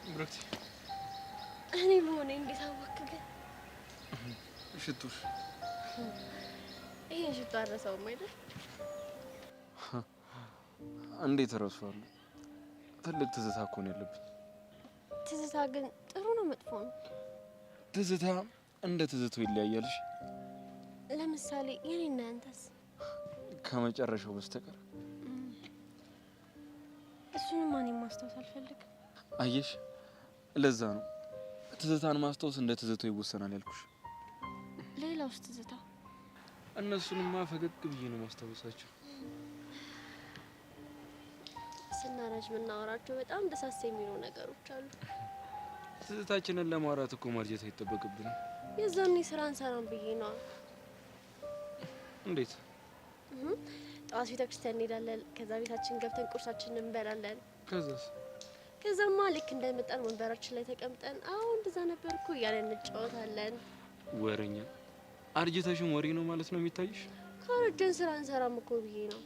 ብሩክቲ እኔ በሆነ እንዴት አወቅክ ግን? ሽቱሽ ይሄን ሽቱ አረሳውም አይደል? እንዴት እረሳዋለሁ? ትልቅ ትዝታ እኮ ነው ያለብኝ። ትዝታ ግን ጥሩ ነው መጥፎ ነው? ትዝታ እንደ ትዝታው ይለያያልሽ። ለምሳሌ የኔና ያንተስ? ከመጨረሻው በስተቀር እሱንም ማንም ማስታወስ አልፈልግም። አየሽ፣ ለዛ ነው ትዝታን ማስታወስ እንደ ትዝታው ይወሰናል ያልኩሽ። ሌላውስ ትዝታ? እነሱንማ ፈገግ ብዬ ነው ማስታወሳቸው። ስናረጅ የምናወራቸው በጣም ደሳስ የሚሉ ነገሮች አሉ። ትዝታችንን ለማውራት እኮ ማርጀት አይጠበቅብንም። የዛኔ ስራ እንሰራም ብዬ ነው። እንዴት? ጠዋት ቤተክርስቲያን እንሄዳለን። ከዛ ቤታችን ገብተን ቁርሳችንን እንበላለን። ከዛማ ልክ እንደመጣን ወንበራችን ላይ ተቀምጠን አሁን እንደዛ ነበርኩ እያለን እንጫወታለን። ወሬኛ አርጅተሽም ወሬ ነው ማለት ነው የሚታይሽ? ካረጀን ስራ እንሰራም እኮ ብዬ ነው።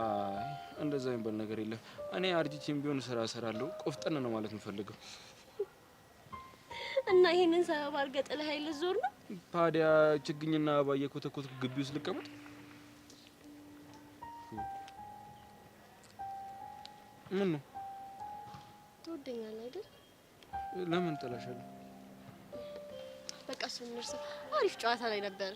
አይ እንደዛ የሚባል ነገር የለም። እኔ አርጅቼም ቢሆን ስራ እሰራለሁ። ቆፍጠን ነው ማለት የምፈልገው። እና ይሄንን ሰበብ አድርገህ ጥለህ ኃይል ዞር ነው ታዲያ ችግኝና አበባ እየኮተኮትኩ ግቢ ውስጥ ልቀመጥ? ምን ነው? ትወደኛለህ አይደል? ለምን ጥላሻለሁ? በቃ እሱን እንርሳ። አሪፍ ጨዋታ ላይ ነበር።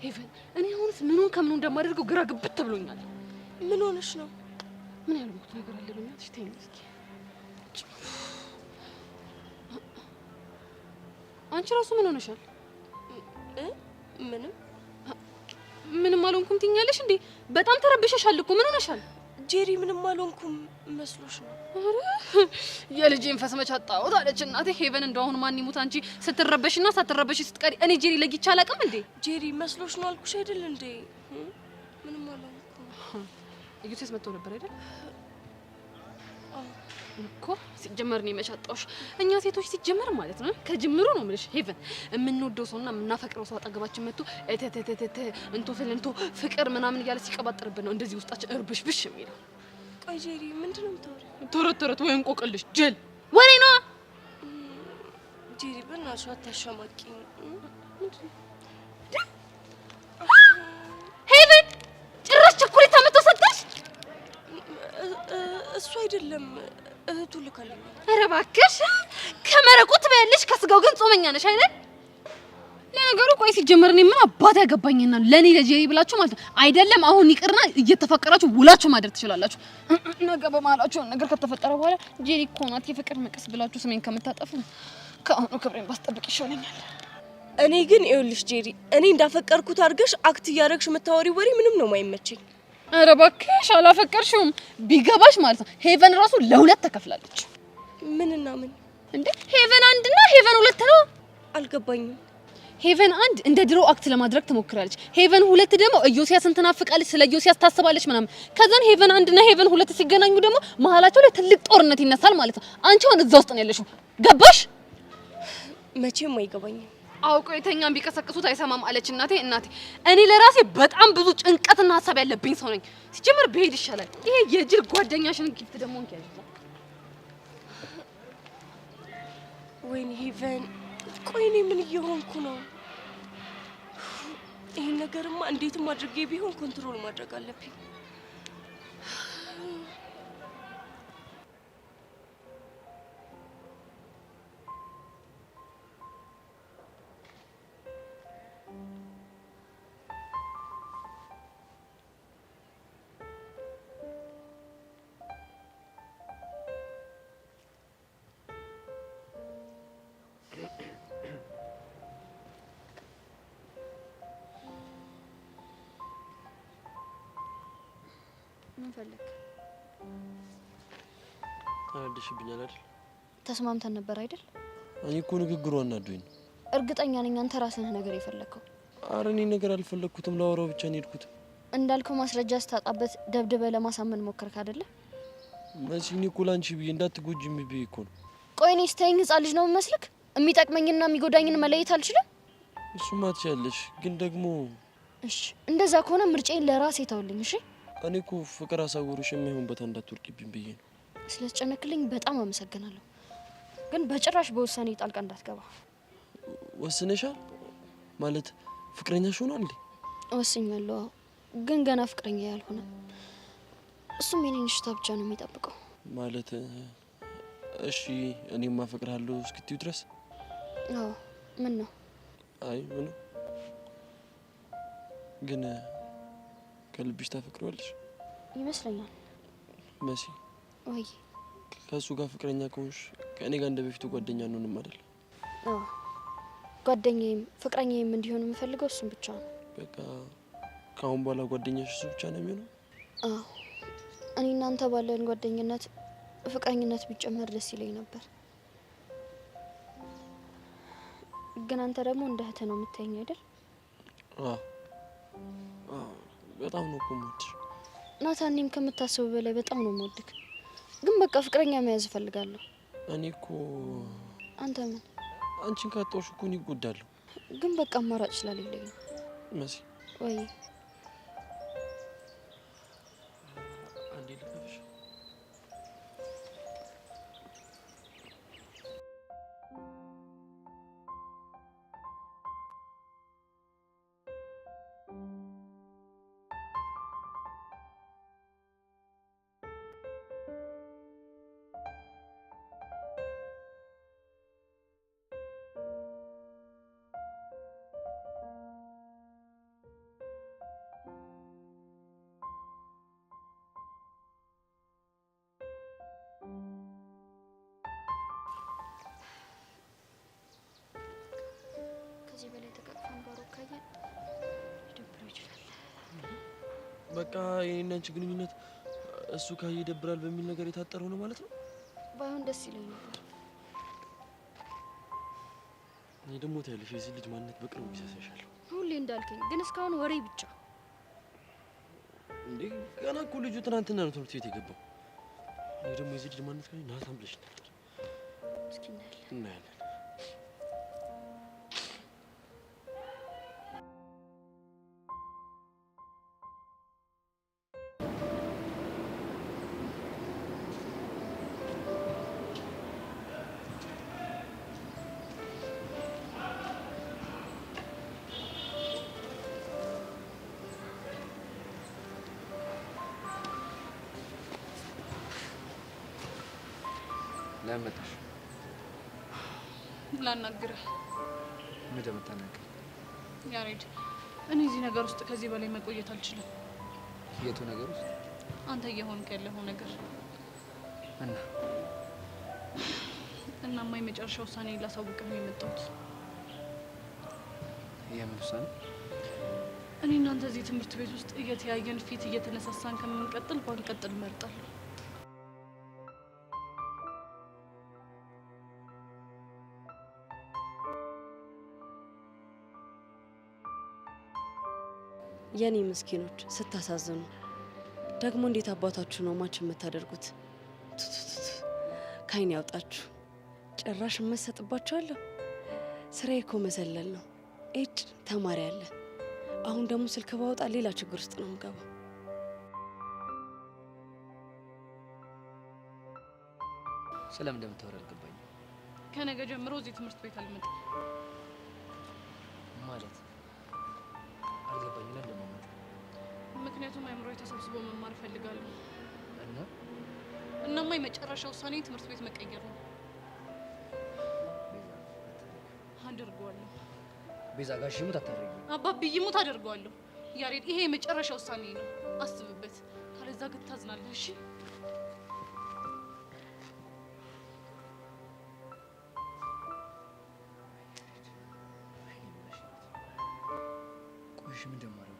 ሄቨን እኔ አሁንስ ምኑን ከምኑ እንደማደርገው ግራ ግብት ብሎኛል። ምን ሆነሽ ነው? ምን ያልኩት ነገር አለ? በእናትሽ ተይኝ እስኪ። አንቺ ራሱ ምን ሆነሻል? ምንም አልሆንኩም ትይኛለሽ እንዴ? በጣም ተረብሸሻል እኮ። ምን ሆነሻል? ጄሪ ምንም አልሆንኩም መስሎሽ ነው? አረ የልጄን ፈስ መች አጣሁት አለች እናቴ። ሄቨን እንደው አሁን ማን ይሙት አንቺ ስትረበሽና ሳትረበሽ ስትቀሪ እኔ ጄሪ ለጊቻ አላውቅም እንዴ? ጄሪ መስሎሽ ነው አልኩሽ አይደል እንዴ? ምንም አልሆንኩም። እዩቴስ መጥቶ ነበር አይደል? እኮ ሲጀመር ነው መቻጣውሽ። እኛ ሴቶች ሲጀመር ማለት ነው ከጅምሩ ነው የምልሽ ሄቨን፣ የምንወደው ሰውና የምናፈቅረው ሰው አጠገባችን መጥቶ እተተተተ እንቶ ፍልንቶ ፍቅር ምናምን እያለ ሲቀባጥርብን ነው እንደዚህ ውስጣችን እርብሽብሽ የሚለው። ቆይ ጄሪ ምንድነው የምታወሪው? ተረት ወይ እንቆቅልሽ ጀል ወሬ ነው። ጄሪ በእናትሽ አታሻማቂኝ። ሄቨን ጭራሽ ቸኮሌት አመጣው ሰጠሽ? እሱ አይደለም እህቱ ልካልኝ። ኧረ እባክሽ ከመረቁ ትበያለሽ፣ ከስጋው ግን ጾመኛ ነሽ አይደል? ለነገሩ ቆይ ሲጀመር እኔ ምን አባት ያገባኝና ለኔ ለጄሪ ብላችሁ ማለት ነው አይደለም አሁን ይቅርና እየተፈቀራችሁ ውላችሁ ማደር ትችላላችሁ። ነገ በመሀላችሁ ነገር ከተፈጠረ በኋላ ጄሪ እኮ ናት የፍቅር መቀስ ብላችሁ ስሜን ከምታጠፉ ከአሁኑ ክብሬን ባስጠብቅ ይሻለኛል። እኔ ግን ይኸውልሽ ጄሪ እኔ እንዳፈቀርኩት አድርገሽ አክት እያደረግሽ የምታወሪው ወሬ ምንም ነው የማይመቸኝ። ኧረ እባክሽ አላፈቀርሽውም ቢገባሽ ማለት ነው ሄቨን ራሱ ለሁለት ተከፍላለች። ምንና ምን እንዴ? ሄቨን 1 እና ሄቨን 2 ነው። አልገባኝም። ሄቨን 1 እንደ ድሮ አክት ለማድረግ ትሞክራለች። ሄቨን 2 ደግሞ ኢዮስያስን ትናፍቃለች፣ ስለ ኢዮስያስ ታስባለች ምናምን። ከዛን ሄቨን 1 እና ሄቨን 2 ሲገናኙ ደግሞ መሀላቸው ላይ ትልቅ ጦርነት ይነሳል ማለት ነው። አንቺ አሁን እዛ ውስጥ ነው ያለሽው። ገባሽ? መቼም አይገባኝም። አውቆ የተኛን ቢቀሰቅሱት አይሰማም አለች እናቴ። እኔ ለራሴ በጣም ብዙ ጭንቀትና ሀሳብ ያለብኝ ሰው ነኝ። ሲጀምር ብሄድ ይሻላል። ይሄ የጅል ጓደኛሽን ጊፍት ደግሞ እንኪያዝ። ወይኔ ሄቨን፣ ቆይ እኔ ምን እየሆንኩ ነው? ይሄን ነገርማ እንዴትም አድርጌ ቢሆን ኮንትሮል ማድረግ አለብኝ። ምን ፈልግ? አናደሽብኛል አይደል? ተስማምተን ነበር አይደል? እኔ እኮ ንግግሩ አናዶኝ ነው። እርግጠኛ ነኝ አንተ ራስህ ነገር የፈለግከው። ኧረ እኔ ነገር አልፈለግኩትም፣ ላወራው ብቻ ነው የሄድኩት። እንዳልከው ማስረጃ ስታጣበት ደብድበ ለማሳመን ሞከርክ አይደለ? መሲ እኔ እኮ ላንቺ ብዬ እንዳትጎጂም ብዬ እኮ ነው። ቆይ እኔ ስተይኝ ህፃን ልጅ ነው የምመስልክ? የሚጠቅመኝና የሚጎዳኝን መለየት አልችልም? እሱማ ትችያለሽ፣ ግን ደግሞ እሺ እንደዛ ከሆነ ምርጫዬን ለራሴ ተውልኝ። እሺ እኔ እኮ ፍቅር አሳውሮሽ የማይሆን ቦታ እንዳትወርቂብኝ ብዬ ነው። ስለተጨነክልኝ በጣም አመሰግናለሁ፣ ግን በጭራሽ በውሳኔ ጣልቃ እንዳትገባ። ወስነሻል? ማለት ፍቅረኛሽ ሆኗል እንዴ? ወስኛለሁ፣ ግን ገና ፍቅረኛ ያልሆነ እሱም የኔን እሽታ ብቻ ነው የሚጠብቀው። ማለት እሺ እኔም አፈቅርሃለሁ እስክትዩ ድረስ? አዎ። ምን ነው? አይ ምንም። ግን ከልብሽ ታፈቅሪዋለሽ ይመስለኛል። መሲ ወይ ከሱ ጋር ፍቅረኛ ከሆንሽ ከእኔ ጋር እንደ በፊቱ ጓደኛ እንሆንም አይደል? አዎ ጓደኛዬም ፍቅረኛዬም እንዲሆን የምፈልገው እሱም ብቻ ነው። በቃ ከአሁን በኋላ ጓደኛሽ እሱ ብቻ ነው የሚሆነው? አዎ እኔ እናንተ ባለን ጓደኝነት ፍቅረኝነት ቢጨመር ደስ ይለኝ ነበር። ግን አንተ ደግሞ እንደ እህት ነው የምታየኝ አይደል? አዎ በጣም ነው እኮ የምወድሽ ናታን። እኔም ከምታስበው በላይ በጣም ነው የምወድክ። ግን በቃ ፍቅረኛ መያዝ እፈልጋለሁ። እኔ እኮ አንተ ምን? አንቺን ካጣሁሽ እኮ እኔ እጎዳለሁ። ግን በቃ አማራጭ ስለሌለኝ ነው። መሲ ወይ አንዴ ልከፍሽ። ከዚህ በላይ ተቃቅፈን ባሮ ካየ ሊደብረው ይችላል። በቃ የኔና አንቺ ግንኙነት እሱ ካየ ይደብራል በሚል ነገር የታጠረው ነው ማለት ነው። ባይሆን ደስ ይለኝ ነበር። እኔ ደግሞ ታያለሽ የዚህ ልጅ ማንነት በቅርቡ ይሰሰሻል። ሁሌ እንዳልከኝ ግን እስካሁን ወሬ ብቻ። እንዴ ገና እኮ ልጁ ትናንትና ነው ትምህርት ቤት የገባው። እኔ ደግሞ የዚህ ልጅ ማንነት ካለ ናታን ብለሽ ነበር። እስኪ እናያለን። ለምን መጣሽ? ላናግርህ። ምን እንደምታናግሪኝ? ያሬድ እኔ እዚህ ነገር ውስጥ ከዚህ በላይ መቆየት አልችልም። የቱ ነገር ውስጥ? አንተ እየሆንክ ያለኸው ነገር እናማ የመጨረሻ ውሳኔ ላሳውቅህ ነው የመጣሁት። የምን ውሳኔ? እኔ እናንተ እዚህ ትምህርት ቤት ውስጥ እየተያየን ፊት እየተነሳሳን ከምንቀጥል ባንቀጥል እመርጣለሁ። የኔ ምስኪኖች ስታሳዝኑ ደግሞ እንዴት አባታችሁ ነው ማች የምታደርጉት? ካይን ያውጣችሁ። ጭራሽ መሰጥባችኋለሁ። ስራዬ እኮ መሰለል ነው። ኤድ ተማሪ አለ። አሁን ደግሞ ስልክ ባወጣ ሌላ ችግር ውስጥ ነው የምገባው። ሰላም እንደምታወራ አልገባኝ። ከነገ ጀምሮ እዚህ ትምህርት ቤት አልመጣም ማለት አልገባኝ። ለምን ነው? ምክንያቱም አእምሮዬ ተሰብስቦ መማር እፈልጋለሁ። እናማ የመጨረሻ ውሳኔ ትምህርት ቤት መቀየር ነው። አደርገዋለሁ። ቤዛ ጋሽ ይሙት አታደርጊ። አባቢ ይሙት አደርገዋለሁ። ያሬድ ይሄ የመጨረሻ ውሳኔ ነው። አስብበት። ካለዛ ግን ታዝናለህ። እሺ ቆይሽ ምን ደማረው?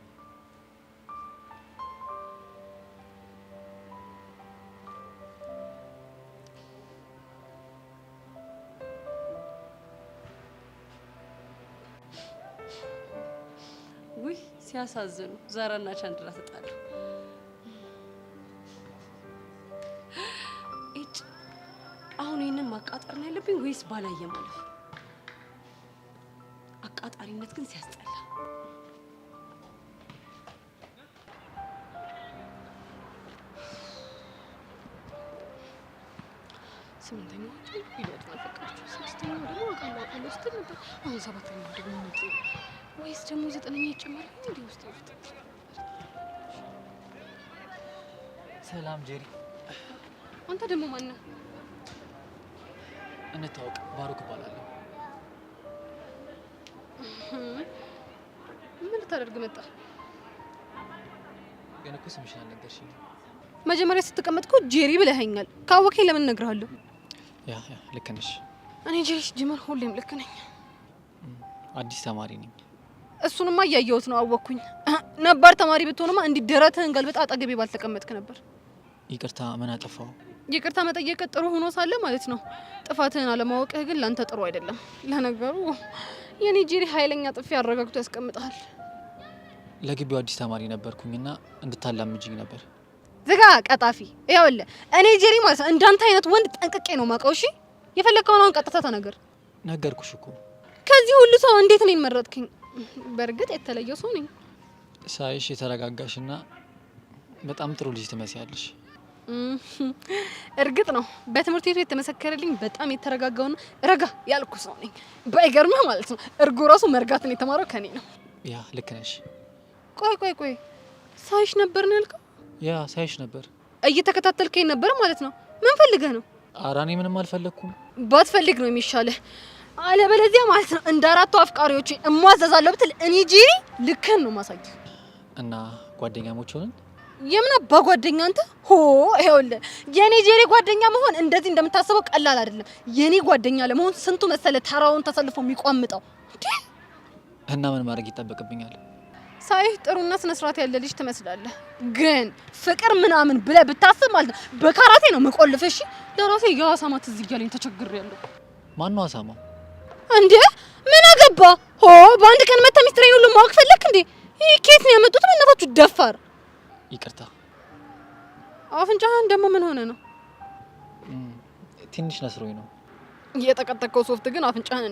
ውይ ሲያሳዝኑ ዛራና ቻንድራ ተጣሉ። እጭ አሁን ይሄንን ማቃጠር ነው ያለብኝ ወይስ ባላየ ማለፍ? አቃጣሪነት ግን ሲያስጠላ። ስምንተኛው ሂደት ናፈቃችሁ፣ ስድስተኛው ደግሞ አቃላ ስትል ነበር። አሁን ሰባተኛው ደግሞ መጡ ወይስ ደግሞ ዘጠነኛ ይጨመራል እንዴ? ውስጥ ሰላም ጄሪ። አንተ ደግሞ ማን ነህ? እንታወቅ። ባሩክ እባላለሁ። ምን ልታደርግ መጣ? ግን እኮ ስምሽን አልነገርሽኝም። መጀመሪያ ስትቀመጥ እኮ ጄሪ ብለኸኛል። ካወቀኝ ለምን እነግርሃለሁ? ያ ልክ ነሽ። እኔ ጄሪ ሲጀመር ሁሌም ልክ ነኝ። አዲስ ተማሪ ነኝ። እሱንማ እያየሁት ነው፣ አወቅኩኝ። ነባር ተማሪ ብትሆንማ እንዲህ ደረትህን ገልብጣ አጠገቤ ባልተቀመጥክ ነበር። ይቅርታ፣ ምን አጠፋው? ይቅርታ መጠየቅ ጥሩ ሆኖ ሳለ ማለት ነው። ጥፋትህን አለማወቅህ ግን ላንተ ጥሩ አይደለም። ለነገሩ የኔ ጄሪ ኃይለኛ ጥፊ አረጋግቶ ያስቀምጣል። ለግቢው አዲስ ተማሪ ነበርኩኝና እንድታላምጂኝ ነበር። ዝጋ ቀጣፊ። ይኸውልህ እኔ ጄሪ ማለት ነው እንዳንተ አይነት ወንድ ጠንቅቄ ነው የማውቀው። እሺ የፈለከውን አሁን ቀጥታ ተናገር። ነገርኩሽ እኮ። ከዚህ ሁሉ ሰው እንዴት እኔን መረጥክኝ? በእርግጥ የተለየ ሰው ነኝ። ሳይሽ የተረጋጋሽና በጣም ጥሩ ልጅ ትመስያለሽ። እርግጥ ነው በትምህርት ቤቱ የተመሰከረልኝ በጣም የተረጋጋውና ረጋ ያልኩ ሰው ነኝ። ባይገርምህ ማለት ነው እርጎ ራሱ መርጋትን የተማረው ከኔ ነው። ያ ልክ ነሽ። ቆይ ሳይሽ ነበር ነው ያልከው? ያ ሳይሽ ነበር። እየተከታተልከኝ ነበር ማለት ነው። ምን ፈልገህ ነው? ኧረ እኔ ምንም አልፈለኩም። ባትፈልግ ነው የሚሻልህ። አለበለዚያ ማለት ነው እንደ አራቱ አፍቃሪዎቼ እሟዘዛለሁ ብትል እኔ ጄሪ ልክህን ነው ማሳየህ። እና ጓደኛሞች ሆነን የምን አባ ጓደኛ አንተ? ሆ ይኸውልህ የኔ ጄሪ ጓደኛ መሆን እንደዚህ እንደምታስበው ቀላል አይደለም። የኔ ጓደኛ ለመሆን ስንቱ መሰለ ተራውን ተሰልፎ የሚቋምጠው። እና ምን ማድረግ ይጠበቅብኛል? ሳይህ ጥሩና ስነ ስርዓት ያለ ልጅ ትመስላለህ። ግን ፍቅር ምናምን ብለህ ብታስብ ማለት ነው በካራቴ ነው መቆልፍ። እሺ ለራሴ የአሳማ ትዝ እያለኝ ተቸግሬያለሁ። ማን ነው አሳማው? እንዴ ምን አገባ? ሆ በአንድ ቀን መተህ ሚስጥሬን ሁሉ ማወቅ ፈለክ እንዴ? ይሄ ኬት ነው ያመጡት? በእናታችሁ ደፋር። ይቅርታ። አፍንጫህን ደግሞ ምን ሆነ ነው? ትንሽ ነስሮኝ ነው። የጠቀጠቀው ሶፍት ግን አፍንጫህን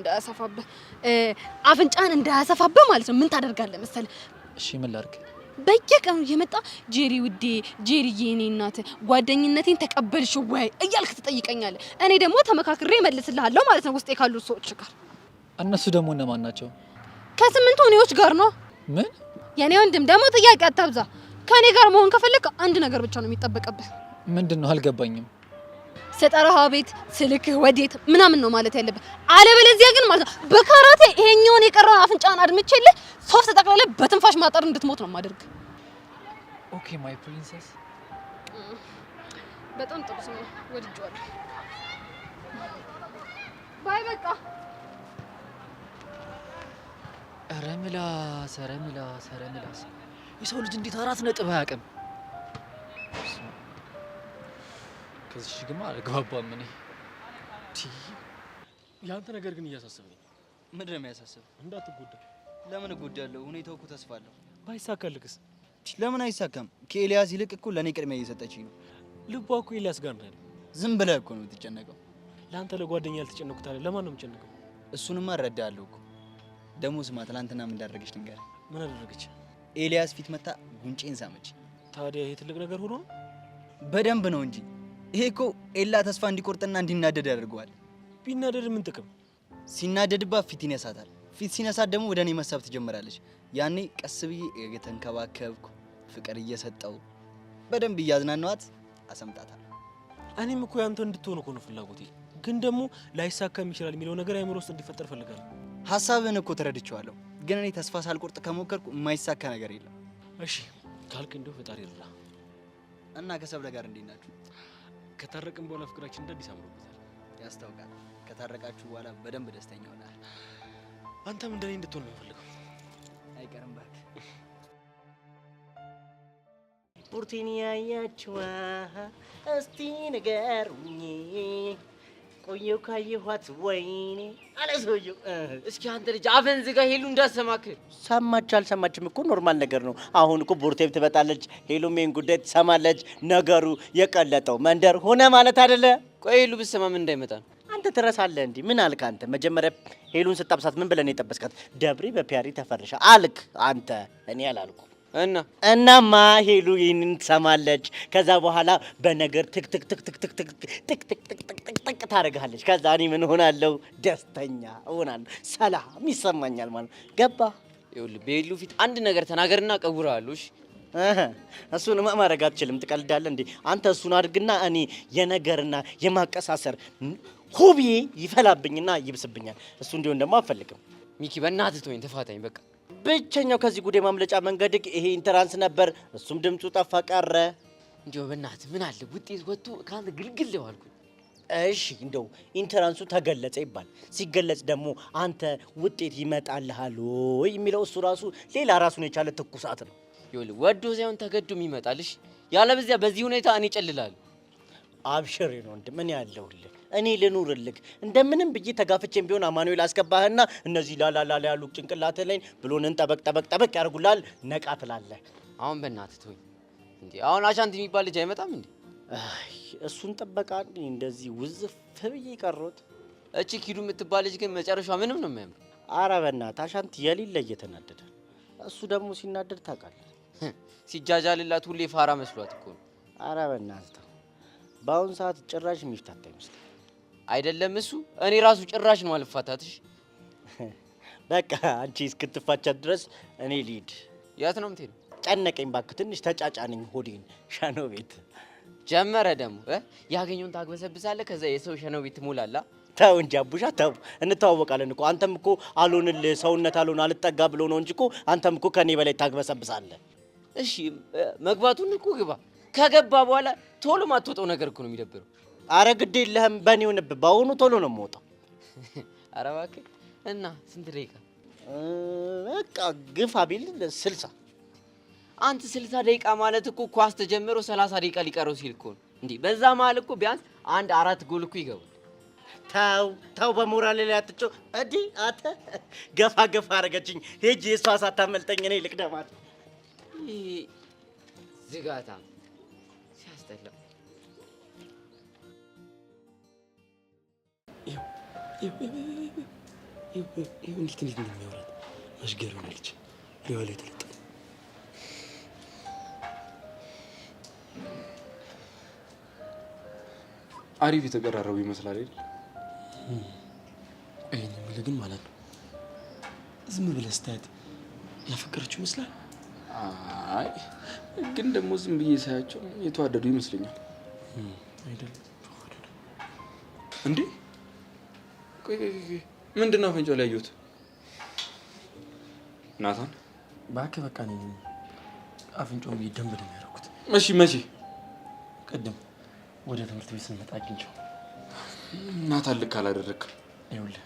እንዳያሰፋብህ ማለት ነው ምን ታደርጋለህ መሰለህ? እሺ ምን ላድርግ? በየቀኑ የመጣ ጄሪ ውዴ፣ ጄሪ የኔ እናት ጓደኝነቴን ተቀበልሽ ወይ እያልክ ትጠይቀኛለህ። እኔ ደግሞ ተመካክሬ መልስልሃለሁ ማለት ነው ውስጤ ካሉት ሰዎች ጋር። እነሱ ደግሞ እነማን ናቸው? ከስምንቱ እኔዎች ጋር ነው። ምን? የኔ ወንድም ደግሞ ጥያቄ አታብዛ። ከኔ ጋር መሆን ከፈለክ አንድ ነገር ብቻ ነው የሚጠበቅብህ። ምንድን ነው? አልገባኝም። ስጠራህ ቤት ስልክህ ወዴት ምናምን ነው ማለት ያለብህ። አለበለዚያ ግን ማለት ነው በካራቴ ይሄኛውን የቀረውን አፍንጫን ጭንቅላቷን አድምቼልህ ሶፍት ተጠቅልለህ በትንፋሽ ማጠር እንድትሞት ነው ማደርግ። ኦኬ ማይ ፕሪንሰስ። በጣም ጥሩ ስም ነው፣ ወድጄዋለሁ። ባይ በቃ። ኧረ ምላስ፣ ኧረ ምላስ፣ ኧረ ምላስ። የሰው ልጅ እንዴት 4 ነጥብ አያውቅም? ከዚህ ግማ አልግባባም እኔ። ያንተ ነገር ግን እያሳሰበኝ። ምንድን ነው የሚያሳስብ? እንዳትጎዳ። ለምን እጎዳለሁ? ሁኔታው እኮ ተስፋ አለው። ባይሳካልክስ? ለምን አይሳካም? ከኤልያስ ይልቅ እኮ ለእኔ ቅድሚያ እየሰጠችኝ ነው። ልቧ እኮ ኤልያስ ጋር ነው ያለው። ዝም ብለህ እኮ ነው የምትጨነቀው። ለአንተ ለጓደኛ ያልተጨነቁት አለ። ለማን ነው የምጨነቀው? እሱንማ እረዳለሁ እኮ። ደግሞ ስማ፣ ትናንትና ምን እንዳደረገች ልንገርህ። ምን አደረገች? ኤልያስ ፊት መታ ጉንጬን ሳመች። ታዲያ ይሄ ትልቅ ነገር ሆኖ ነው? በደንብ ነው እንጂ። ይሄ እኮ ኤላ ተስፋ እንዲቆርጥና እንዲናደድ ያደርገዋል። ቢናደድ ምን ጥቅም? ሲናደድባት ፊት ይነሳታል። ፊት ሲነሳት ደግሞ ወደ እኔ መሳብ ትጀምራለች። ያኔ ቀስ ብዬ እየተንከባከብኩ ፍቅር እየሰጠው በደንብ እያዝናናዋት አሰምጣታል። እኔም እኮ ያንተ እንድትሆን እኮ ነው ፍላጎቴ። ግን ደግሞ ላይሳካም ይችላል የሚለው ነገር አይምሮ ውስጥ እንዲፈጠር ፈልጋለሁ። ሀሳብህን እኮ ተረድቼዋለሁ። ግን እኔ ተስፋ ሳልቆርጥ ከሞከርኩ የማይሳካ ነገር የለም። እሺ ካልክ እንደው ፈጣሪ ይርዳ። እና ከሰብለ ጋር እንዴት ናችሁ? ከታረቅን በኋላ ፍቅራችን እንደ አዲስ አምሮበታል። ያስታውቃል። ከታረቃችሁ በኋላ በደንብ ደስተኛ ሆናል። አንተም እንደኔ እንድትሆን ነው የምፈልገው። አይቀርም እባክህ። ቡርቴን ያያችዋ እስቲ ንገሩኝ፣ ቆየሁ ካየኋት ወይኔ አለ ሰውዬው። እስኪ አንተ ልጅ አፈን ዝጋ፣ ሄሉ እንዳሰማክር። ሰማች አልሰማችም እኮ ኖርማል ነገር ነው። አሁን እኮ ቡርቴም ትመጣለች፣ ሄሉም ይሄን ጉዳይ ትሰማለች። ነገሩ የቀለጠው መንደር ሆነ ማለት አይደለ? ቆይ ሄሉ ብትሰማ ምን እንዳይመጣ ነው? አንተ ትረሳለህ እንዴ? ምን አልክ አንተ? መጀመሪያ ሄሉን ስታብሳት ምን ብለን የጠበስካት? ደብሪ በፒያሪ ተፈርሻ አልክ አንተ። እኔ አላልኩ። እናማ ሄሉ ይህንን ትሰማለች። ከዛ በኋላ በነገር ትክ ትክ ትክ ትክ ትክ ትክ ትክ ትክ ትክ ትክ ትክ ትክ ታደርግሃለች። ከዛ እኔ ምን ሆናለሁ? ደስተኛ እሆናለሁ፣ ሰላም ይሰማኛል ማለት ገባ? ይኸውልህ በሄሉ ፊት አንድ ነገር ተናገርና ቀውራለሁ። እሺ እሱንማ ማድረግ አትችልም። ትቀልዳለህ እንዴ አንተ? እሱን አድርግና እኔ የነገርና የማቀሳሰር ሁቤ ይፈላብኝና ይብስብኛል። እሱ እንዲሆን ደግሞ አልፈልግም። ሚኪ በእናትህ ተወኝ፣ ተፋታኝ በቃ። ብቸኛው ከዚህ ጉዴ ማምለጫ መንገድ ይሄ ኢንትራንስ ነበር። እሱም ድምፁ ጠፋ ቀረ። እንዲያው በእናትህ ምን አለ ውጤት ወጥቶ ከአንተ ግልግል ዋልኩ። እሺ እንደው ኢንትራንሱ ተገለጸ ይባል። ሲገለጽ ደግሞ አንተ ውጤት ይመጣልሃል ወይ የሚለው እሱ ራሱ ሌላ ራሱን የቻለ ትኩሳት ነው። ይኸውልህ ወዶ ሳይሆን ተገዶም ይመጣልሽ። ያለበዚያ በዚህ ሁኔታ እኔ እጨልላለሁ። አብሽር ነው ወንድም፣ እኔ ያለሁልህ፣ እኔ ልኑርልህ። እንደምንም ብዬ ተጋፍቼም ቢሆን አማኑኤል አስገባህና እነዚህ ላላላ ያሉ ጭንቅላትህ ላይ ብሎንን ጠበቅ ጠበቅ ጠበቅ ያደርጉልሃል። ነቃ ትላለህ። አሁን በእናትህ ተወኝ እንዴ። አሁን አሻንት የሚባል ልጅ አይመጣም እንዴ? አይ እሱን ጠበቃ እንደዚህ ውዝፍ ብዬ ቀረሁት። እቺ ኪዱ የምትባል ልጅ ግን መጨረሻ ምንም ነው የማያምር። ኧረ በእናትህ አሻንት የሌለ እየተናደደ፣ እሱ ደግሞ ሲናደድ ታውቃለህ፣ ሲጃጃልላት ሁሌ ፋራ መስሏት እኮ ነው። ኧረ በእናትህ በአሁን ሰዓት ጭራሽ የሚፍታታ ይመስላል። አይደለም እሱ እኔ ራሱ ጭራሽ ነው አልፋታትሽ። በቃ አንቺ እስክትፋቻት ድረስ እኔ ልሂድ። የት ነው የምትሄደው? ጨነቀኝ እባክህ፣ ትንሽ ተጫጫነኝ ሆዴን። ሸኖ ቤት ጀመረ ደግሞ ያገኘውን ታግበሰብሳለህ፣ ከዛ የሰው ሸኖ ቤት ትሞላላ። ተው እንጂ አቡሻ ተው፣ እንተዋወቃለን እኮ። አንተም እኮ አልሆንልህ ሰውነት አልሆን አልጠጋ ብሎ ነው እንጂ እኮ አንተም እኮ ከኔ በላይ ታግበሰብሳለህ። እሺ መግባቱን እኮ ግባ። ከገባ በኋላ ቶሎ ማትወጣው ነገር እኮ ነው የሚደብረው። አረ ግድ የለህም በእኔ ሆነብህ። በአሁኑ ቶሎ ነው የምወጣው። አረ እባክህ። እና ስንት ደቂቃ? በቃ ግፋ ቢል 60። አንተ 60 ደቂቃ ማለት እኮ ኳስ ተጀምሮ 30 ደቂቃ ሊቀረው ሲል እኮ ነው እንዴ። በዛ መሀል እኮ ቢያንስ 1-4 ጎል እኮ ይገባል። ተው ተው፣ በሞራል ላይ አትጮ እንዴ። አንተ ገፋ ገፋ አረገችኝ። ሄጄ እሷ ሳታመልጠኝ እኔ ልቅደማት። ዝጋታ ሲያስጠላ። እንዴት እንደሚያወራት መሽገር ሆነልች። ሊዋ ላይ ተለጠፈ። አሪፍ የተቀራረቡ ይመስላል አይደል? ይሄን የሚል ግን ማለት ነው ዝም ብለህ ስታያት ያፈቀረችው ይመስላል። አይ ግን ደግሞ ዝም ብዬ ሳያቸው የተዋደዱ ይመስለኛል። አይደለም እንዴ? ምንድን ነው አፍንጫው ላይ ያየሁት? ናታን እባክህ በቃ እኔ አፍንጫውን ደንብ ነው ያደረኩት። እሺ መቼ? ቅድም ወደ ትምህርት ቤት ስንመጣ አግኝቼው። ናታን ልክ አላደረግም። ይኸውልህ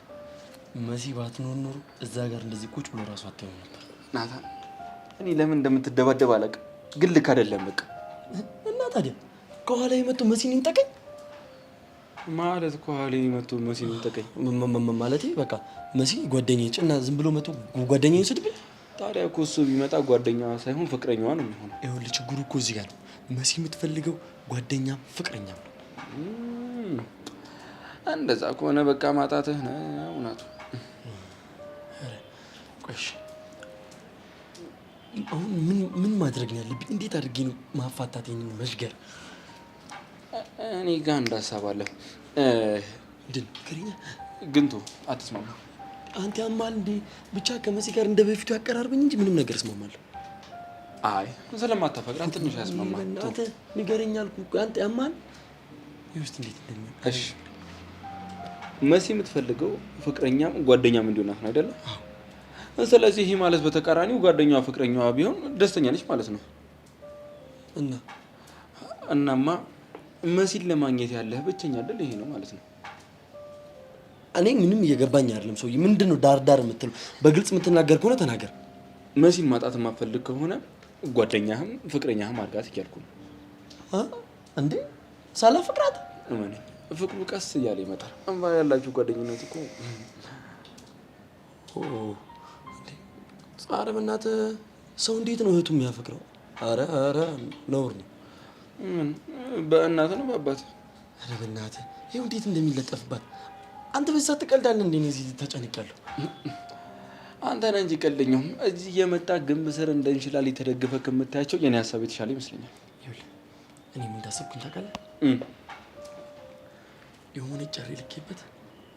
መሲ ባትኖር ኖሮ እዛ ጋር እንደዚህ ቁጭ ብሎ ራሱ አታየው ነበር። ናታን እኔ ለምን እንደምትደባደብ አላውቅም፣ ግን ልክ አይደለም በቃ። እና ታዲያ ከኋላ የመጡ መሲን ይንጠቀኝ ማለት ከኋላ የመጡ መሲን ይንጠቀኝ ማለት በቃ መሲ ጓደኛዬ ጭና ዝም ብሎ መጡ ጓደኛዬን ስድብኝ። ታዲያ እኮ እሱ ቢመጣ ጓደኛዋ ሳይሆን ፍቅረኛዋ ነው የሚሆነው። ይኸውልህ ችግሩ እኮ እዚህ ጋር ነው። መሲ የምትፈልገው ጓደኛም ፍቅረኛም ነው። እንደዛ ከሆነ በቃ ማጣትህ ነው እውነቱ። ቆይሽ አሁን ምን ማድረግ ነው ያለብኝ? እንዴት አድርጌ ነው ማፋታት ይሄንን መሽገር? እኔ ጋር እንዳሳባለሁ ድን ከሪኛ ግንቱ አትስማማ። አንተ ያማል እንዴ? ብቻ ከመሲ ጋር እንደ በፊቱ ያቀራርበኝ እንጂ ምንም ነገር እስማማለሁ። አይ ስለማታፈቅራት ትንሽ ያስማማል። አንተ ንገረኝ አልኩህ። አንተ ያማል ይውስጥ እንዴት እንደሚሆን። እሺ መሲ የምትፈልገው ፍቅረኛም ጓደኛም እንዲሆናት ነው አይደለ? ስለዚህ ይሄ ማለት በተቃራኒው ጓደኛዋ ፍቅረኛዋ ቢሆን ደስተኛ ነች ማለት ነው። እናማ መሲን ለማግኘት ያለህ ብቸኛ አይደል ይሄ ነው ማለት ነው። እኔ ምንም እየገባኝ አይደለም። ሰውዬ ምንድነው ዳር የምትለው? በግልጽ የምትናገር ከሆነ ተናገር። መሲን ማጣት የማፈልግ ከሆነ ጓደኛህም ፍቅረኛህም አድርጋት እያልኩ ነው። እንዴ ሳላፈቅራት? እመነኝ ፍቅሩ ቀስ እያለ ይመጣል። እንባ ያላችሁ ጓደኝነት እኮ ጻረ በእናትህ ሰው እንዴት ነው እህቱ የሚያፈቅረው? አረ ነውር ነው። በእናት ነው በአባት? አረ በእናትህ ይኸው እንዴት እንደሚለጠፍባት። አንተ በዛ ትቀልዳለህ እንዴ? እዚህ ተጨንቄያለሁ። አንተ ነህ እንጂ ቀልደኛው። እዚህ የመጣ ግንብ ስር እንደ እንሽላል የተደገፈ ከምታያቸው የኔ ሀሳብ የተሻለ ይመስለኛል። እኔ ምን እንዳሰብኩኝ ታውቃለህ? የሆነ ጨሬ ልኬበት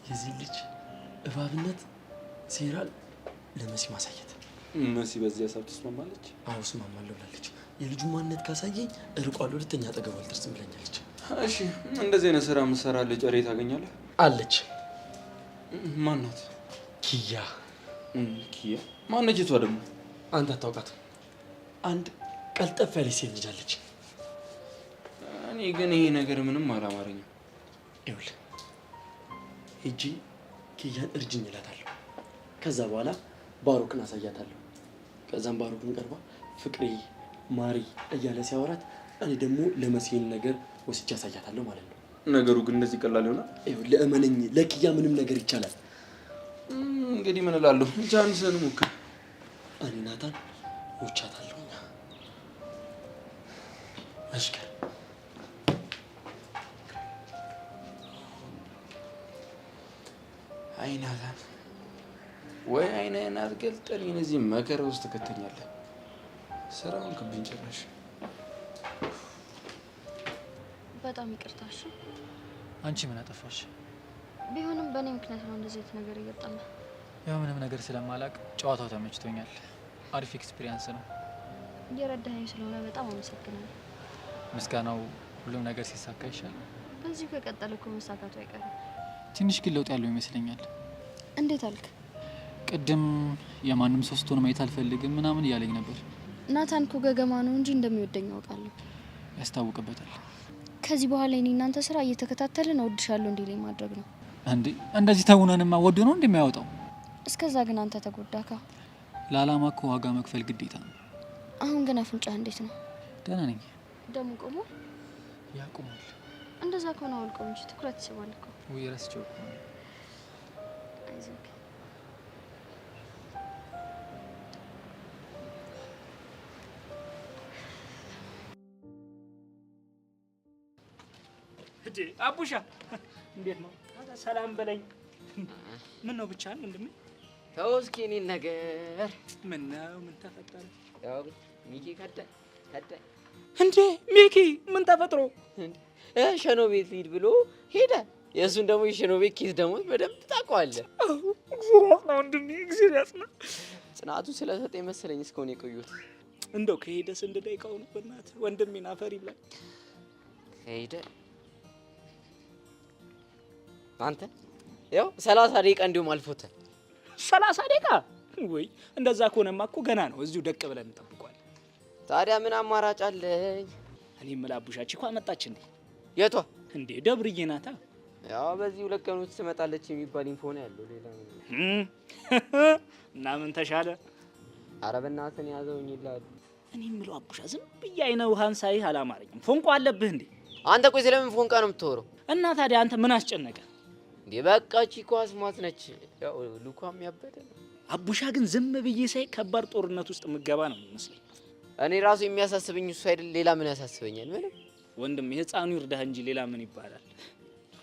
የዚህ ልጅ እባብነት ሴራል ለመሲ ማሳየት። መሲ በዚህ ሀሳብ ትስማማለች? አዎ እስማማለሁ ብላለች። የልጁ ማንነት ካሳየኝ እርቋለሁ፣ ሁለተኛ አጠገቡ አልደርስም ብላኛለች። እሺ እንደዚህ አይነት ስራ የምትሰራለህ ጨሬ ታገኛለህ? አለች። ማናት? ኪያ። ኪያ ማነች? እቷ ደግሞ አንተ አታውቃትም። አንድ ቀልጠፍ ያለች ሴት ልጅ አለች። እኔ ግን ይሄ ነገር ምንም አላማረኝም። ይኸውልህ ሂጂ ኪያን እርጅኝ እላታለሁ። ከዛ በኋላ ባሮክን አሳያታለሁ። ከዛም ባሮክን ቀርባ ፍቅሬ ማሪ እያለ ሲያወራት እኔ ደግሞ ለመሲን ነገር ወስጄ አሳያታለሁ ማለት ነው። ነገሩ ግን እንደዚህ ቀላል ይሆናል? ይኸውልህ እመነኝ፣ ለኪያ ምንም ነገር ይቻላል። እንግዲህ ምን እላለሁ? ቻንስን ሞክር። እኔ ናታን ወቻታለሁ። መሽከር አይ ናታን ወይ አይነህን አትገልጠን እኔን እዚህ መከራ ውስጥ ትከተኛለህ። ስራውን ክብኝ ጨረሽ። በጣም ይቅርታ። እሺ አንቺ ምን አጠፋሽ? ቢሆንም በእኔ ምክንያት ነው እንደዚህ አይነት ነገር እየገጠመ። ያው ምንም ነገር ስለማላቅ ጨዋታው ተመችቶኛል። አሪፍ ኤክስፒሪየንስ ነው። እየረዳኸኝ ስለሆነ በጣም አመሰግናለሁ። ምስጋናው ሁሉም ነገር ሲሳካ ይሻላል። በዚሁ ከቀጠለ እኮ መሳካቱ አይቀርም። ትንሽ ግን ለውጥ ያለው ይመስለኛል። እንዴት አልክ? ቅድም የማንም ሰው ስትሆን ማየት አልፈልግም ምናምን እያለኝ ነበር። ናታን እኮ ገገማ ነው እንጂ እንደሚወደኝ አውቃለሁ። ያስታውቅበታል። ከዚህ በኋላ እኔ እናንተ ስራ እየተከታተልን እወድሻለሁ እንዲለኝ ማድረግ ነው። እንዴ እንደዚህ ተውነንማ ወዶ ነው እንደሚያወጣው። እስከዛ ግን አንተ ተጎዳካ። ለዓላማ እኮ ዋጋ መክፈል ግዴታ ነው። አሁን ግን አፍንጫህ እንዴት ነው? ደህና ነኝ። ደሙ ቆሞ ያቆማል። እንደዛ ከሆነ አውልቀው እንጂ ትኩረት ይስባል እኮ። ወይ ረስቼው እኮ ነው። አይዞህ። እዴ አቡሻ እንዴት ነው? ሰላም በለኝ። ምን ነው ብቻህን ወንድሜ? ተው እስኪ እኔን ነገር። ምን ነው? ምን ተፈጠረ? ያው ሚኪ ከደ እንዴ ሚኪ ምን ተፈጥሮ? ሸኖ ቤት ሊድ ብሎ ሄደ። የእሱን ደግሞ የሸኖ ቤት ኪስ ደግሞ በደንብ ታውቀዋለህ። እግዚአብሔር ያጽና ወንድሜ፣ እግዚአብሔር ያጽና። ጽናቱ ስለሰጠኝ መሰለኝ እስካሁን የቆየሁት። እንደው ከሄደ ስንት ደቂቃው ነው? በእናትህ ወንድሜን አፈር ይብላኝ። ከሄደ አንተ ያው 30 ደቂቃ እንዲሁም አልፎታል። 30 ደቂቃ ወይ እንደዛ ከሆነማ እኮ ገና ነው እዚሁ ደቅ ብለን እንጠብቀዋለን። ታዲያ ምን አማራጭ አለኝ? እኔ መላቡሻች እኮ መጣች እንዴ? የቷ እንዴ? ደብርዬ ናታ። ያው በዚህ 2 ቀን ውስጥ ትመጣለች የሚባል ኢንፎ ነው ያለው። ሌላ እና ምን ተሻለ? ኧረ በእናትህ ያዘውኝ ይላል። እኔ የምለው አቡሻ ዝም ብዬ አይነ ውሃን ሳይህ አላማረኝም። ፎንቆ አለብህ እንዴ? አንተ ቆይ ስለምን ፎንቃ ነው የምትወረው? እና ታዲያ አንተ ምን አስጨነቀ እንዴ? በቃ ቺኮ አስማት ነች። ያው ሉካም ያበደ አቡሻ ግን ዝም ብዬ ሳይ ከባድ ጦርነት ውስጥ ምገባ ነው የሚመስለኝ። እኔ ራሱ የሚያሳስበኝ እሱ አይደል? ሌላ ምን ያሳስበኛል? ምንም ወንድም የህፃኑ ይርዳህ እንጂ ሌላ ምን ይባላል?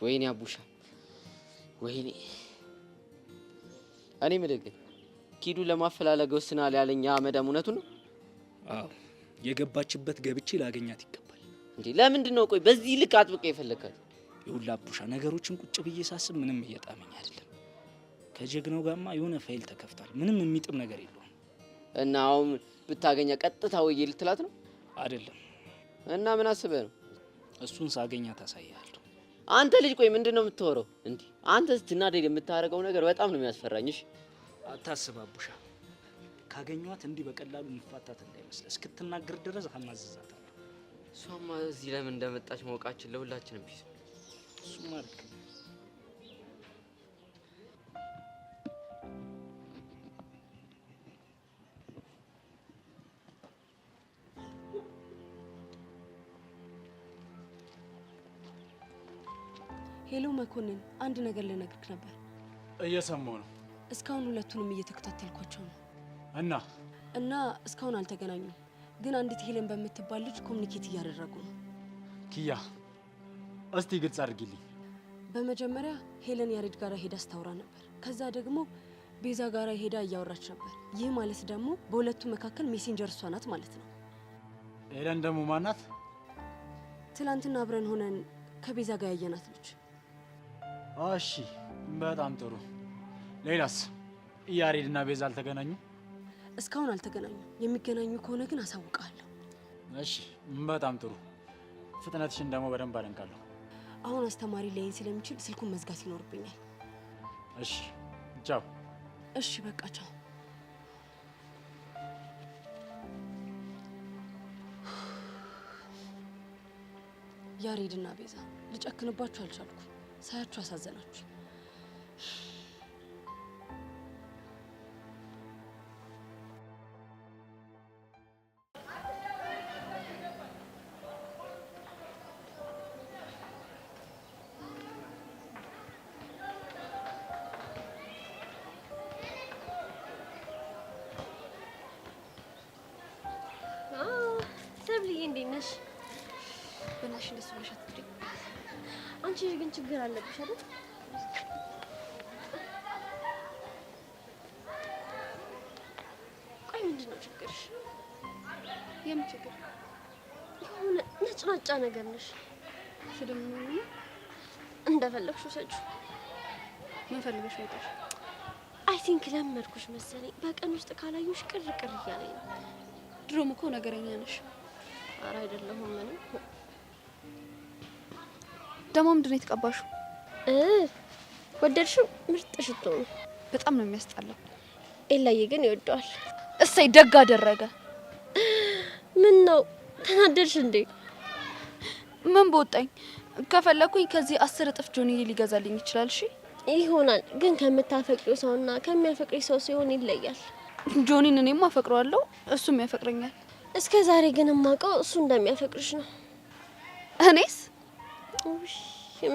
ወይኔ አቡሻ ወይኔ። እኔ ምልህ ግን ኪዱ ለማፈላለግ ወስናል ያለኝ አመዳም እውነቱን ነው? አዎ የገባችበት ገብቼ ላገኛት ይገባል። እንዴ ለምንድን ነው ቆይ በዚህ ልክ አጥብቀህ የፈለካት? ይኸውልህ አቡሻ ነገሮችን ቁጭ ብዬ ሳስብ ምንም እየጣመኝ አይደለም። ከጀግናው ጋማ የሆነ ፋይል ተከፍቷል። ምንም የሚጥም ነገር የለውም። እና አሁን ብታገኛ ቀጥታ ወዬ ልትላት ነው? አይደለም። እና ምን አስበህ ነው? እሱን ሳገኛ ታሳያለሁ። አንተ ልጅ ቆይ ምንድን ነው የምታወራው? እንዴ አንተ ስትናደድ የምታረገው ነገር በጣም ነው የሚያስፈራኝ። እሺ አታስብ አቡሻ፣ ካገኘኋት እንዲህ በቀላሉ እንፋታት እንዳይመስል እስክትናገር ድረስ አናዝዛታለሁ። እሷማ እዚህ ለምን እንደመጣች ማወቃችን ለሁላችንም ቢስ እሱ ማለት ሄሎ መኮንን፣ አንድ ነገር ልነግርህ ነበር። እየሰማሁ ነው። እስካሁን ሁለቱንም እየተከታተልኳቸው ነው። እና እስካሁን አልተገናኙም፣ ግን አንዲት ሄለን በምትባል ልጅ ኮሚኒኬት እያደረጉ ነው። ኪያ፣ እስቲ ግልጽ አድርጊልኝ። በመጀመሪያ ሄለን ያሬድ ጋር ሄዳ ስታወራ ነበር። ከዛ ደግሞ ቤዛ ጋር ሄዳ እያወራች ነበር። ይህ ማለት ደግሞ በሁለቱ መካከል ሜሴንጀር እሷ ናት ማለት ነው። ሄለን ደግሞ ማናት? ትላንትና አብረን ሆነን ከቤዛ ጋር ያየናት ልጅ። እሺ በጣም ጥሩ። ሌላስ? ያሬድና ቤዛ አልተገናኙ? እስካሁን አልተገናኙ። የሚገናኙ ከሆነ ግን አሳውቃለሁ። እሺ በጣም ጥሩ። ፍጥነትሽን ደግሞ በደንብ አደንቃለሁ። አሁን አስተማሪ ሊያየኝ ስለሚችል ስልኩን መዝጋት ይኖርብኛል። እሺ ቻው። እሺ በቃ ቻው። ያሬድና ቤዛ ልጨክንባችሁ አልቻልኩ። ሳያችሁ አሳዘናችሁ። ሰብልዬ እንዴት ነሽ? በናትሽ እንደሱ ብለሽ አትጥሪ። አንቺ ግን ችግር አለብሽ አይደል? ቆይ ምንድን ነው ችግርሽ? የምን ችግር? የሆነ ነጭናጫ ነገር ነሽ። ስደም እንደፈለግሽው ሰጪው። ምን ፈልገሽ ወጣሽ? አይ ቲንክ ለመድኩሽ መሰለኝ። በቀን ውስጥ ካላዩሽ ቅር ቅር እያለኝ ነው። ድሮም እኮ ነገረኛ ነሽ። ኧረ አይደለሁም። ምንም ደግሞ ምንድን ነው የተቀባሽው? ወደድሽው? ምርጥ ሽቶ ነው። በጣም ነው የሚያስጠላው። ኤላዬ ግን ይወደዋል። እሰይ ደግ አደረገ። ምን ነው ተናደድሽ እንዴ? ምን በወጣኝ። ከፈለኩኝ ከዚህ 10 እጥፍ ጆንዬ ሊገዛልኝ ይችላል። እሺ ይሆናል፣ ግን ከምታፈቅሪው ሰውና ከሚያፈቅሪ ሰው ሲሆን ይለያል። ጆኒን እኔም አፈቅረዋለሁ፣ እሱም ያፈቅረኛል። እስከ ዛሬ ግን የማውቀው እሱ እንደሚያፈቅርሽ ነው። እኔስ? ውይ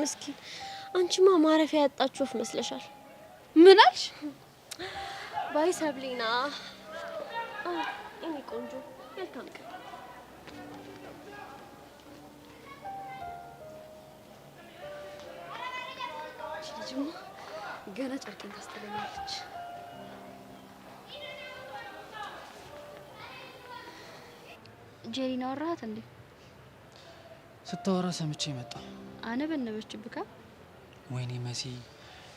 ምስኪን፣ አንቺማ ማረፊያ ያጣችሁ ወፍ መስለሻል። ምን አልሽ? ባይ ሰብሊና። እኔ ቆንጆ መልካም ቀን። ልጅማ ገና ጨርቄን ታስተለኛለች። ጄሪን አወራሃት እንዴ? ስታወራ ሰምቼ መጣ። አነበነበችብካ? ወይኔ መሲ፣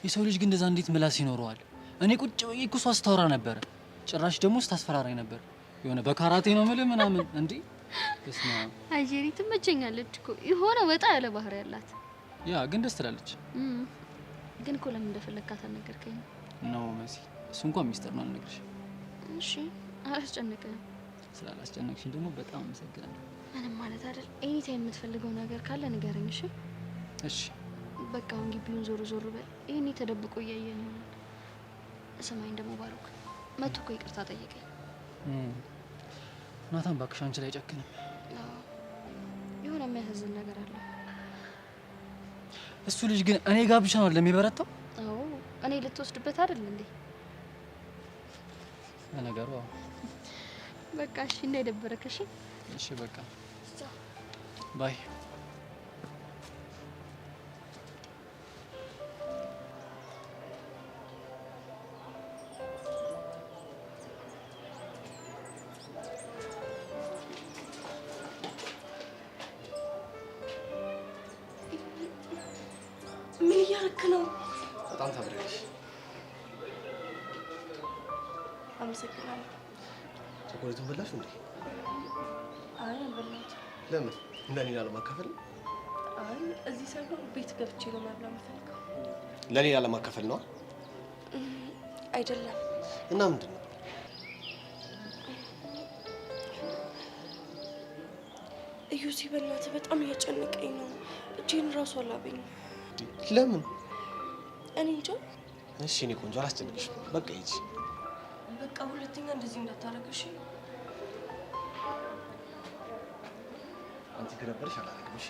የሰው ልጅ ግን እንደዛ እንዴት ምላስ ይኖረዋል? እኔ ቁጭ ብዬ እኮ እሷ ስታወራ ነበረ። ጭራሽ ደግሞ ስታስፈራራኝ ነበር። የሆነ በካራቴ ነው የምልህ ምናምን። እንዴ በስመ አብ። አይ ጄሪ ትመቸኛለች እኮ የሆነ ወጣ ያለ ባህሪ ያላት። ያ ግን ደስ ትላለች። ግን እኮ ለምን እንደፈለግካት አልነገርከኝም? ነው መሲ፣ እሱ እንኳን ሚስጥር ነው አልነግርሽ። እሺ አላስጨንቅም። ስላላስጨነቅሽኝ ደግሞ በጣም አመሰግናለሁ። ምንም ማለት አይደል። ኤኒ ታይም የምትፈልገው ነገር ካለ ንገረኝ። እሺ እሺ። በቃ አሁን ግቢውን ዞር ዞር በል። ይሄኔ ተደብቆ እያየኝ ይሆናል። ስማኝ ደግሞ ባሩክ መጥቶ እኮ ይቅርታ ጠየቀኝ። ናታን እባክሽ አንቺ ላይ ጨክንም። የሆነ የሚያሳዝን ነገር አለ። እሱ ልጅ ግን እኔ ጋር ብቻ ነው ለሚበረታው? አዎ እኔ ልትወስድበት አይደል እንዴ? ለነገሩ በቃ እሺ እንዳይደበረክ። እሺ እሺ በቃ ባይ። ምን እያደረክ ነው? በጣም ታምሪያለሽ። አመሰግናለሁ። ቸኮሌቱን በላሽ እንዴ? አይ አልበላሁትም። ለምን? ለሌላ ለማካፈል? አይ እዚህ ሳይሆን ቤት ገብቼ ነው መብላት የምፈልገው። ለሌላ ለማካፈል ነው አይደለም። እና ምንድን ነው? እዩ ሲበላተ በጣም እያጨነቀኝ ነው። እጄን ራሱ አላበኝም። ለምን? እኔ እንጃ። እሺ እኔ ቆንጆ አላስጨንቅሽም። በቃ ሂጂ። በቃ ሁለተኛ እንደዚህ እንዳታረግሽ። አንቺ ከነበርሽ አላደርግም። እሺ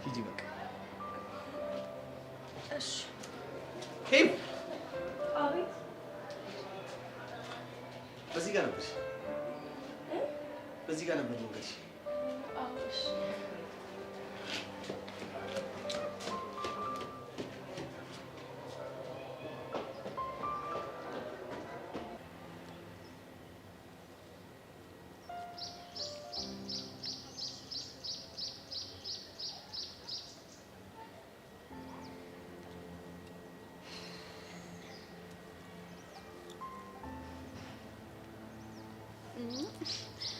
ሂጂ በቃ። እሺ ሄይ፣ አቤት። በዚህ ጋር ነበርሽ? በዚህ ጋር ነበር መንገድሽ? አዎ እሺ።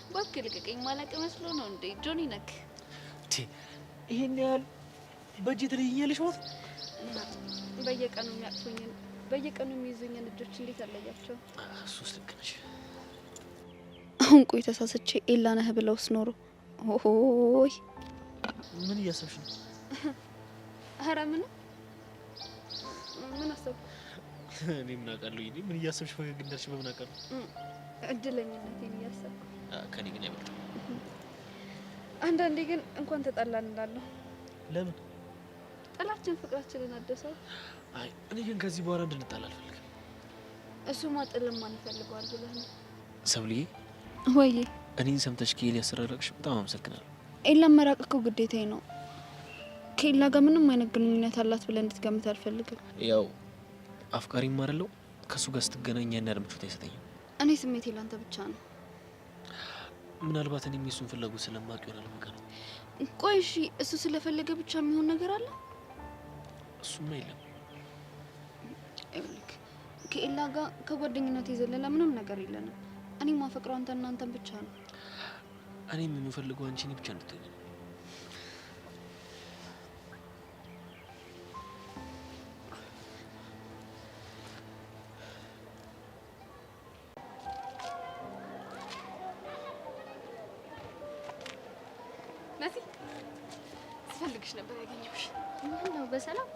እባክህ ልቀቀኝ። ማላቅ መስሎ ነው እንዴ? ጆኒ ነክ ይሄን ያህል በእጅ ትለኛለሽ ማለት? በየቀኑ የሚያቅፉኝን በየቀኑ የሚይዙኝን ልጆች እንዴት አለያቸው? እሱስ ልክ ነሽ። አሁን ቆይ ተሳስቼ ኤላ ነህ ብለውስ ኖሮ ኦሆይ። ምን እያሰብሽ ነው? ኧረ ምን አሰብኩ? እኔ ምን አውቃለሁ? ይሄ ምን እያሰብሽ ፈገግ እንዳልሽ በምን አውቃለሁ? እድለኝነቴን እያሰብኩ። ከኔ ግን አይበልጥም። አንዳንዴ ግን እንኳን ተጣላን እላለሁ። ለምን? ጥላችን ፍቅራችንን አደሰው። አይ እኔ ግን ከዚህ በኋላ እንድንጣላ አልፈልግም። እሱማ ጥልም ማን ይፈልገዋል ብለህ ነው? ሰብልዬ፣ ወይ እኔን ሰምተሽ ከኤልያስ ያስራራቅሽ በጣም አመሰግናለሁ። ኤላን መራቅ እኮ ግዴታዬ ነው። ከኤላ ጋር ምንም አይነት ግንኙነት አላት ብለህ እንድትገምት አልፈልግም። ያው አፍቃሪም አይደለው፣ ከሱ ጋር ስትገናኝ ያን ያህል ምቾት አይሰጠኝም። እኔ ስሜቴ ላንተ ብቻ ነው። ምናልባት እኔም የሱን ፍላጎት ስለማውቅ ይሆናል የምቀረው። ቆይ እሺ፣ እሱ ስለፈለገ ብቻ የሚሆን ነገር አለ? እሱማ የለም። ይኸውልህ ከኤላ ጋር ከጓደኝነት የዘለለ ምንም ነገር የለንም። እኔ ማፈቅረው አንተን ብቻ ነው። እኔም የምፈልገው አንቺን ብቻ እንድትሆኝ ነው። መሲ ስፈልግሽ ነበር ያገኘሁሽ። ምን ነው በሰላም?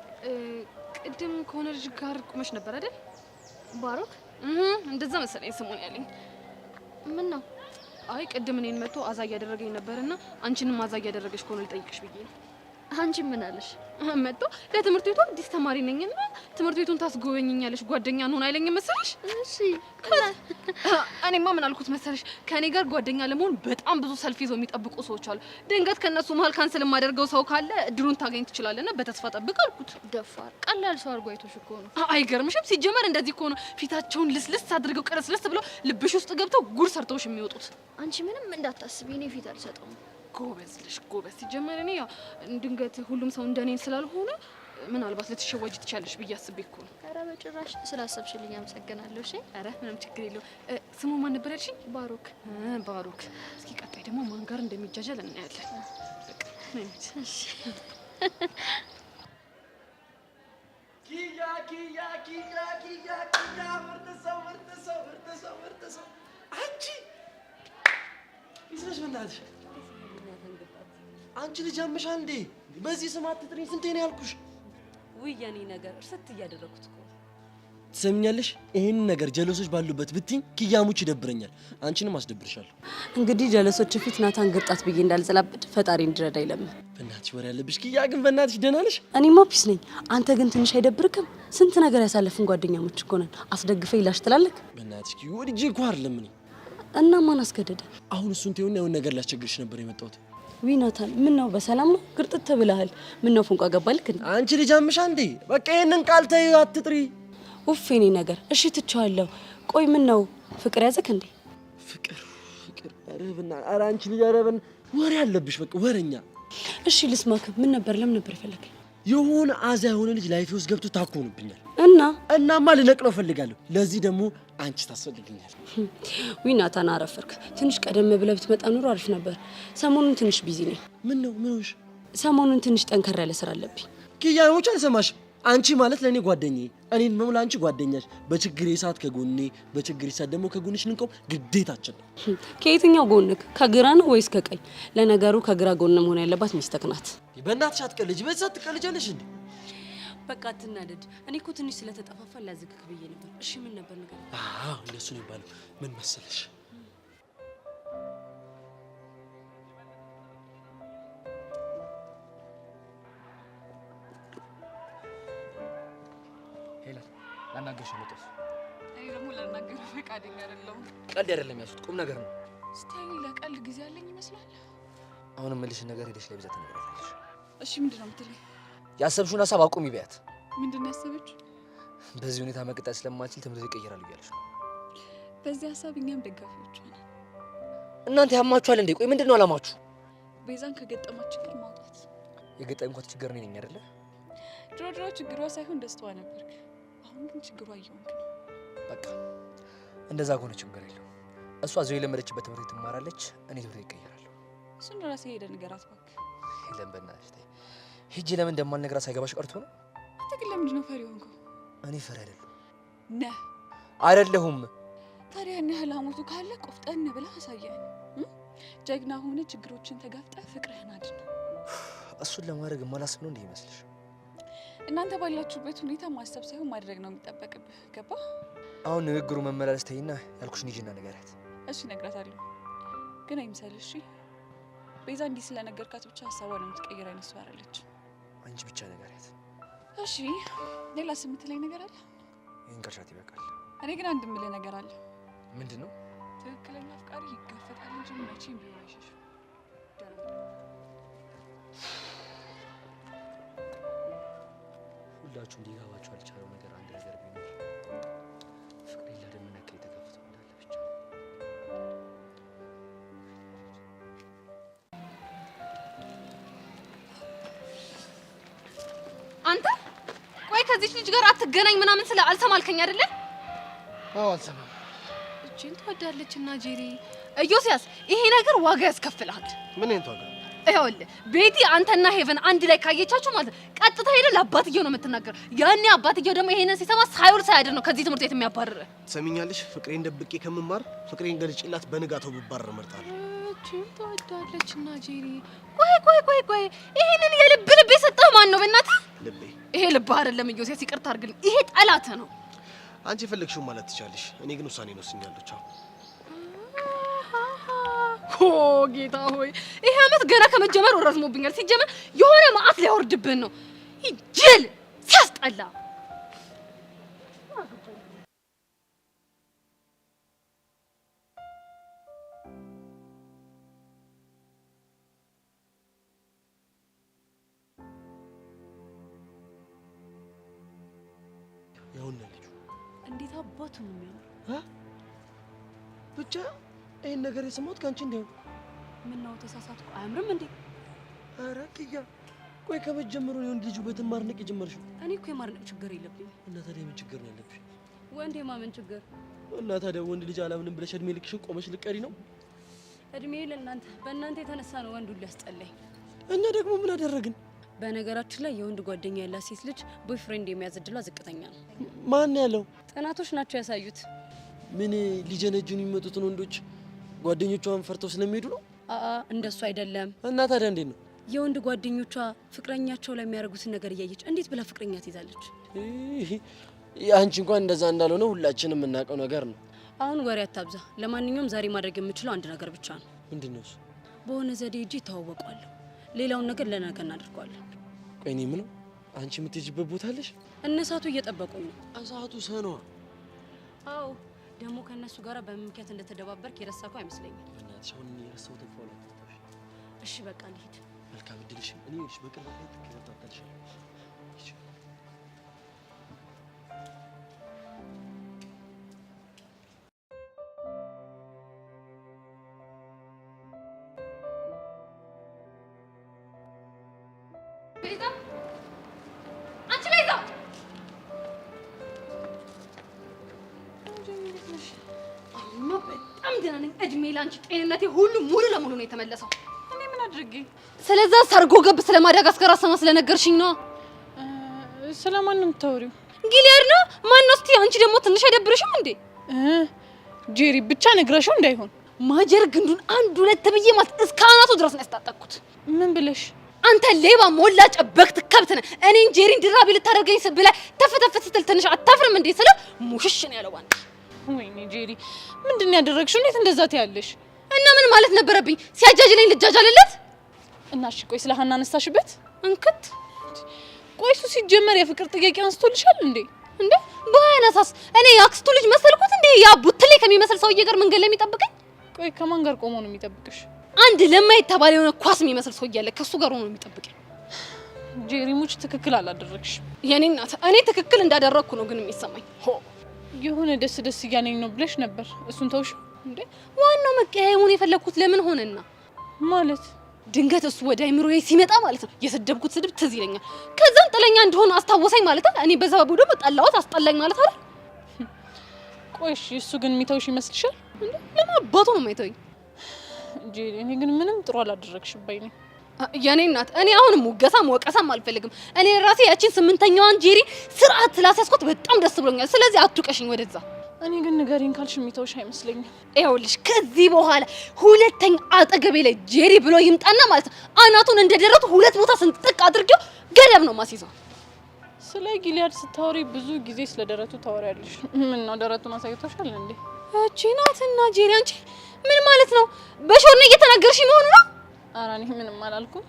ቅድም ከሆነ ልጅ ጋር ቁመሽ ነበር አይደል? ባሮክ እንደዛ መሰለኝ ስሙን ያለኝ። ምን ነው? አይ ቅድም እኔን መጥቶ አዛ እያደረገኝ ነበርና አንቺንም አዛ እያደረገሽ ከሆነ ልጠይቅሽ ብዬ ነው። አንቺ ምን አለሽ? መጥቶ ለትምህርት ቤቱ አዲስ ተማሪ ነኝና ትምህርት ቤቱን ታስጎበኝኛለሽ ጓደኛ እንሆን አይለኝም መሰለሽ? እሺ እኔማ ምን አልኩት መሰለሽ? ከኔ ጋር ጓደኛ ለመሆን በጣም ብዙ ሰልፍ ይዘው የሚጠብቁ ሰዎች አሉ። ድንገት ከነሱ መሀል ካንስል የማደርገው ሰው ካለ እድሉን ታገኝ ትችላለና በተስፋ ጠብቅ አልኩት። ደፋር ቀላል ሰው አድርጎ አይቶሽ እኮ ነው። አይገርምሽም? ሲጀመር እንደዚህ እኮ ነው ፊታቸውን ልስልስ አድርገው ቀለስለስ ብለው ልብሽ ውስጥ ገብተው ጉድ ሰርተውሽ የሚወጡት። አንቺ ምንም እንዳታስቢ፣ እኔ ፊት አልሰጠውም። ጎበዝ ልሽ ጎበዝ። ሲጀመር እኔ ያው ድንገት ሁሉም ሰው እንደኔ ስላልሆነ ምናልባት ልትሸወጂ ትቻለሽ ብዬ አስቤ እኮ ነው። ኧረ በጭራሽ። ስላሰብሽልኝ አመሰግናለሁ። እሺ። ኧረ ምንም ችግር የለውም። ስሙ ማን ነበር ያልሽኝ? ባሮክ። ባሮክ። እስኪ ቀጣይ ደግሞ ማን ጋር እንደሚጃጃል እናያለን። እሺ። ኪያ ምርጥ ሰው በእናትሽ አንቺ ልጅ አመሻል እንዴ? በዚህ ስም አትጥሪኝ። ስንቴ ነው ያልኩሽ? ውይ የኔ ነገር እርሰት እያደረኩት እኮ። ትሰሚኛለሽ? ይሄን ነገር ጀለሶች ባሉበት ብትኝ ኪያሙች ይደብረኛል። አንቺንም አስደብርሻለሁ። እንግዲህ ጀለሶች ፊት ናታን ግርጣት ብዬ እንዳልዘላብድ ፈጣሪ እንዲረዳ ይለምን። በእናትሽ ወሬ ያለብሽ ኪያ። ግን በእናትሽ ደህና ነሽ? እኔማ ፒስ ነኝ። አንተ ግን ትንሽ አይደብርክም? ስንት ነገር ያሳለፍን ጓደኛሞች እኮ ነን። አስደግፈኝ ላሽ ትላለህ። በእናትሽ ኪያ ወድጄ እኮ አይደለም እኔ። እና ማን አስገደደ? አሁን እሱን ተይውና የሆነ ነገር ላስቸግርሽ ነበር የመጣሁት። ዊ ናታን፣ ምን ነው በሰላም ነው? ግርጥት ተብለሃል። ምን ነው ፎንቃ ገባልክ እንዴ? አንቺ ልጅ አምሻ እንዴ? በቃ ይሄንን ቃል ተይ፣ አትጥሪ። ኡፍ የኔ ነገር። እሺ ትቼዋለሁ። ቆይ ምን ነው ፍቅር ያዘክ እንዴ? ፍቅር አረብና ኧረ አንቺ ልጅ አረብን ወሬ አለብሽ። በቃ ወሬኛ። እሺ ልስማክ። ምን ነበር? ለምን ነበር የፈለከኝ? የሆነ አዛ የሆነ ልጅ ላይፍ ውስጥ ገብቶ ታኮኑብኛል። እናማ ልነቅለው ፈልጋለሁ። ለዚህ ደግሞ አንቺ ታስፈልግኛል። ዊ ናታን አረፈርክ። ትንሽ ቀደም ብለህ ብትመጣ ኑሮ አሪፍ ነበር። ሰሞኑን ትንሽ ቢዚ ነኝ። ምን ነው ምን ሆንሽ? ሰሞኑን ትንሽ ጠንከር ያለ ስራ አለብኝ። ኪያኖች አልሰማሽም? አንቺ ማለት ለእኔ ጓደኛዬ፣ እኔን ነው ለአንቺ ጓደኛሽ። በችግሬ ሰዓት ከጎኔ፣ በችግሬ ሰዓት ደግሞ ከጎንሽ ልንቆም ግዴታችን ነው። ከየትኛው ጎንክ? ከግራ ነው ወይስ ከቀኝ? ለነገሩ ከግራ ጎን መሆን ያለባት ሚስትህ ናት። በእናትሽ አትቀልጂ። በዛ ትቀልጃለሽ እንዴ? በቃ አትናደድ። እኔ እኮ ትንሽ ስለተጠፋፋ ላዝግክ ብዬ ነበር። እሺ ምን ነበር ነገር? አዎ እንደሱ ነው የሚባለው። ምን መሰለሽ ላናገርሽ መጣሁ። እኔ ደግሞ ላናገር ፈቃደኛ አይደለሁም። ቀልድ አይደለም ያሱት፣ ቁም ነገር ነው። ስታይ ለቀልድ ጊዜ ያለኝ ይመስላል። አሁንም መልሽን ነገር ሄደሽ ላይ ብዛት ነገር ያለሽ። እሺ ምንድን ነው የምትለኝ? ያሰብሽውን ሀሳብ አቁሚ ቢያት። ምንድን ነው ያሰበችው? በዚህ ሁኔታ መቀጠል ስለማልችል ትምህርት ይቀየራል እያለሽ ነው። በዚህ ሀሳብ እኛም ደጋፊዎች ነን። እናንተ ያማችኋል እንዴ? ቆይ ምንድን ነው አላማችሁ? ቤዛን ከገጠማት ችግር ማውጣት። የገጠምኳት ችግር እኔ ነኝ አይደለ? ድሮ ችግሯ ሳይሆን ደስታዋ ነበርክ። አሁን ግን ችግሯ እየሆንክ ነው። በቃ እንደዛ ከሆነ ችግር የለውም። እሷ እዚሁ የለመደችበት ትምህርት ትማራለች፣ እኔ ትምህርት ይቀየራለሁ። እሱን ራሴ ሄደ ንገራት እባክህ። የለም በእናትሽ ተይ። ሂጂ ለምን እንደማልነግራት ሳይገባሽ ቀርቶ ነው? አንተ ግን ለምንድን ነው ፈሪ ሆንከው? እኔ ፈሪ አይደለሁም። ነህ አይደለሁም። ታዲያ ያን ያህል አሞቱ ካለ ቆፍጠን ብለህ አሳየን። ጀግና ሆነ ችግሮችን ተጋፍጠህ ፍቅርህን አድን። እሱን ለማድረግ የማላስብ ነው እንዴ ይመስልሽ? እናንተ ባላችሁበት ሁኔታ ማሰብ ሳይሆን ማድረግ ነው የሚጠበቅብህ። ገባ? አሁን ንግግሩ መመላለስ ተይና ያልኩሽን ሂጂና ንገሪያት። እሺ እነግራታለሁ፣ ግን አይምሰልሽ። ቤዛ እንዲህ ስለነገርካት ብቻ ሀሳቧን የምትቀይር አይነት ሰው አይደለች። አንቺ ብቻ ንገሪያት። እሺ ሌላ የምትለኝ ነገር አለ? ይህን ከርሻት ይበቃል። እኔ ግን አንድ የምልህ ነገር አለ። ምንድን ነው? ትክክለኛ አፍቃሪ ይጋፈጣል እንጂ መቼም ቢሆን አይሸሽም። ሁላችሁ እንዲገባችሁ አልቻለው ነገር አንድ ነገር ቢኖር ፍቅሬ ለደም ነካ የተከፈተው እንዳለ ብቻ። አንተ ቆይ ከዚች ልጅ ጋር አትገናኝ ምናምን ስለ አልሰማልከኝ አይደለ? አዎ አልሰማም። እቺን ትወዳለችና ጄሪ ኢዮስያስ፣ ይሄ ነገር ዋጋ ያስከፍልሃል። ምን አይነት ዋጋ? ይኸውልህ ቤቲ አንተና ሄቨን አንድ ላይ ካየቻችሁ ማለት ቀጥታ ሄደ ለአባትየው ነው የምትናገር። ያኔ አባትየው ደግሞ ይሄንን ሲሰማ ሳይውል ሳያድር ነው ከዚህ ትምህርት ቤት የሚያባርር። ትሰሚኛለሽ? ፍቅሬን ደብቄ ከምማር ፍቅሬን ገልጬላት በንጋታው ብባረር እመርጣለሁ። እቺን ትወዳለችና ጄሪ። ቆይ ይሄንን የልብ ልብ የሰጠህ ማን ነው? በእናትህ ልቤ። ይሄ ልብ አይደለም ኢዮስያስ፣ ይቅርታ አድርግልኝ። ይሄ ጠላትህ ነው። አንቺ የፈለግሽውን ማለት ትቻለሽ። እኔ ግን ውሳኔ ወስኛለሁ። ቻው። ኦ ጌታ ሆይ ይሄ አመት ገና ከመጀመሩ ረዝሞብኛል። ሲጀመር የሆነ መዓት ሊያወርድብን ነው። ይጅል ሲያስጠላ። ያውና ልጁ እንዴት አባቱ ነው የሚያምር። ብቻ ይሄን ነገር የሰማሁት ካንቺ እንደው ምን ነው ተሳሳትኩ? አያምርም እንዴ? ኧረ ኪያ፣ ቆይ ከመጀመሩ ነው እንዴ ልጁ በትን ማድነቅ የጀመርሽው? እኔ እኮ የማድነቅ ችግር የለብኝም። እና ታዲያ ምን ችግር ነው ያለብሽ? ወንድ የማመን ችግር። እና ታዲያ ወንድ ልጅ አላምንም ብለሽ እድሜ ልክሽን ቆመሽ ልቀሪ ነው? እድሜ ለእናንተ በእናንተ የተነሳ ነው ወንዱ ሊያስጠላኝ። እኛ ደግሞ ምን አደረግን? በነገራችን ላይ የወንድ ጓደኛ ያላት ሴት ልጅ ቦይፍሬንድ የሚያዝ እድሏ ዝቅተኛ ነው። ማን ያለው? ጥናቶች ናቸው ያሳዩት። ምን ሊጀነጁን የሚመጡትን ወንዶች ጓደኞቿን ፈርተው ስለሚሄዱ ነው? እንደሱ አይደለም። እና ታዲያ እንዴት ነው? የወንድ ጓደኞቿ ፍቅረኛቸው ላይ የሚያደርጉትን ነገር እያየች እንዴት ብላ ፍቅረኛ ትይዛለች? አንቺ እንኳን እንደዛ እንዳልሆነ ሁላችንም የምናውቀው ነገር ነው። አሁን ወሬ አታብዛ። ለማንኛውም ዛሬ ማድረግ የምችለው አንድ ነገር ብቻ ነው። ምንድነው እሱ? በሆነ ዘዴ እጂ ተዋወቋለሁ። ሌላውን ነገር ለነገ እናደርገዋለን። ቆይ እኔ ምነው አንቺ የምትሄጂበት ቦታ አለሽ? እነሳቱ እየጠበቁኝ ነው። እሳቱ ሰኗ። አዎ ደግሞ ከእነሱ ጋር በምን ምክንያት እንደተደባበርክ የረሳከው አይመስለኝም። በእናትሽ አሁን እኔ የረሳሁት ፎሎ። እሺ በቃ ልሂድ። መልካም እድልሽ። እኔ እሺ በቅርብ ላይ ትከታተልሻለሁ። ቤዛ አንቺ ቤዛ አሁንማ በጣም ደህና ነኝ። እድሜ ላንቺ። ጤንነቴ ሁሉ ሙሉ ለሙሉ ነው የተመለሰው። እኔ ምን አድርጌ? ስለዛ ሰርጎ ገብ ስለማዳጋስከር አሰማ ስለነገርሽኝ ነው። ስለማን ነው የምታወሪው? ጊሊያድ ነው። ማን ነው? እስቲ አንቺ ደግሞ ትንሽ አይደብርሽም እንዴ? ጄሪ ብቻ ነግረሽው እንዳይሆን ማጀር ግንዱን አንድ ሁለት ብዬ ማለት እስከ አናቱ ድረስ ነው ያስታጠቅኩት። ምን ብለሽ? አንተ ሌባ ሞላጭ በክት ከብት ነህ። እኔን ጄሪን ድራቢ ልታደርገኝ ብለህ ተፈተፈት ስትል ትንሽ አታፍርም እንዴ? ስለ ሙሽሽ ነው ያለው አንቺ። ወይኔ ጄሪ ምንድን ነው ያደረግሽው? እንዴት እንደዛ ትያለሽ? እና ምን ማለት ነበረብኝ? ሲያጃጅለኝ ልጃጃልለት እና እሺ ቆይ ስለ ሀና አነሳሽበት? እንክት ቆይ እሱ ሲጀመር የፍቅር ጥያቄ አንስቶልሻል እንዴ? እንዴ ባያነሳስ እኔ የአክስቱ ልጅ መሰልኩት እንዴ? ያ ቡትሌ ከሚመስል ሰውዬ ጋር መንገድ ላይ የሚጠብቀኝ። ቆይ ከማን ጋር ቆሞ ነው የሚጠብቅሽ? አንድ ለማይተባል የሆነ ኳስ የሚመስል ሰውዬ አለ፣ ከሱ ጋር ሆኖ ነው የሚጠብቀኝ። ጄሪ ሙች ትክክል አላደረግሽም። የኔ እናት እኔ ትክክል እንዳደረግኩ ነው ግን የሚሰማኝ። የሆነ ደስ ደስ እያለኝ ነው ብለሽ ነበር፣ እሱን ተውሽ እንዴ? ዋናው መቀያየሙን የፈለግኩት ለምን ሆነና ማለት ድንገት እሱ ወደ አይምሮዬ ሲመጣ ማለት ነው የሰደብኩት ስድብ ትዝ ይለኛል። ከዛም ጥለኛ እንደሆነ አስታወሰኝ ማለት ነው። እኔ በዛው ደግሞ ጠላሁት አስጠላኝ ማለት አይደል? ቆይ እሺ እሱ ግን የሚተውሽ ይመስልሻል እንዴ? ለምን አባቱ ነው የማይተውኝ? ጄሪ እኔ ግን ምንም ጥሩ አላደረግሽብኝ ነው። የኔ እናት እኔ አሁን ሙገሳም ወቀሳም አልፈልግም። እኔ ራሴ ያቺን ስምንተኛዋን ጄሪ ስርዓት ስላስያዝኩት በጣም ደስ ብሎኛል። ስለዚህ አትውቀሽኝ ወደዛ። እኔ ግን ንገሪኝ ካልሽ የሚተውሽ አይመስለኝም። ይኸውልሽ ከዚህ በኋላ ሁለተኛ አጠገቤ ላይ ጄሪ ብሎ ይምጣና ማለት ነው አናቱን እንደደረቱ ሁለት ቦታ ስንጥቅ አድርጌው ገደብ ነው ማስይዘው። ስለ ጊሊያድ ስታወሪ ብዙ ጊዜ ስለ ደረቱ ታወሪያለሽ። ምን ነው ደረቱን አሳይቶሻል እንዴ? እቺ ናትና ጄሪ አንቺ ምን ማለት ነው? በሾርኔ እየተናገርሽ መሆኑ ነው? ኧረ እኔ ምንም አላልኩም።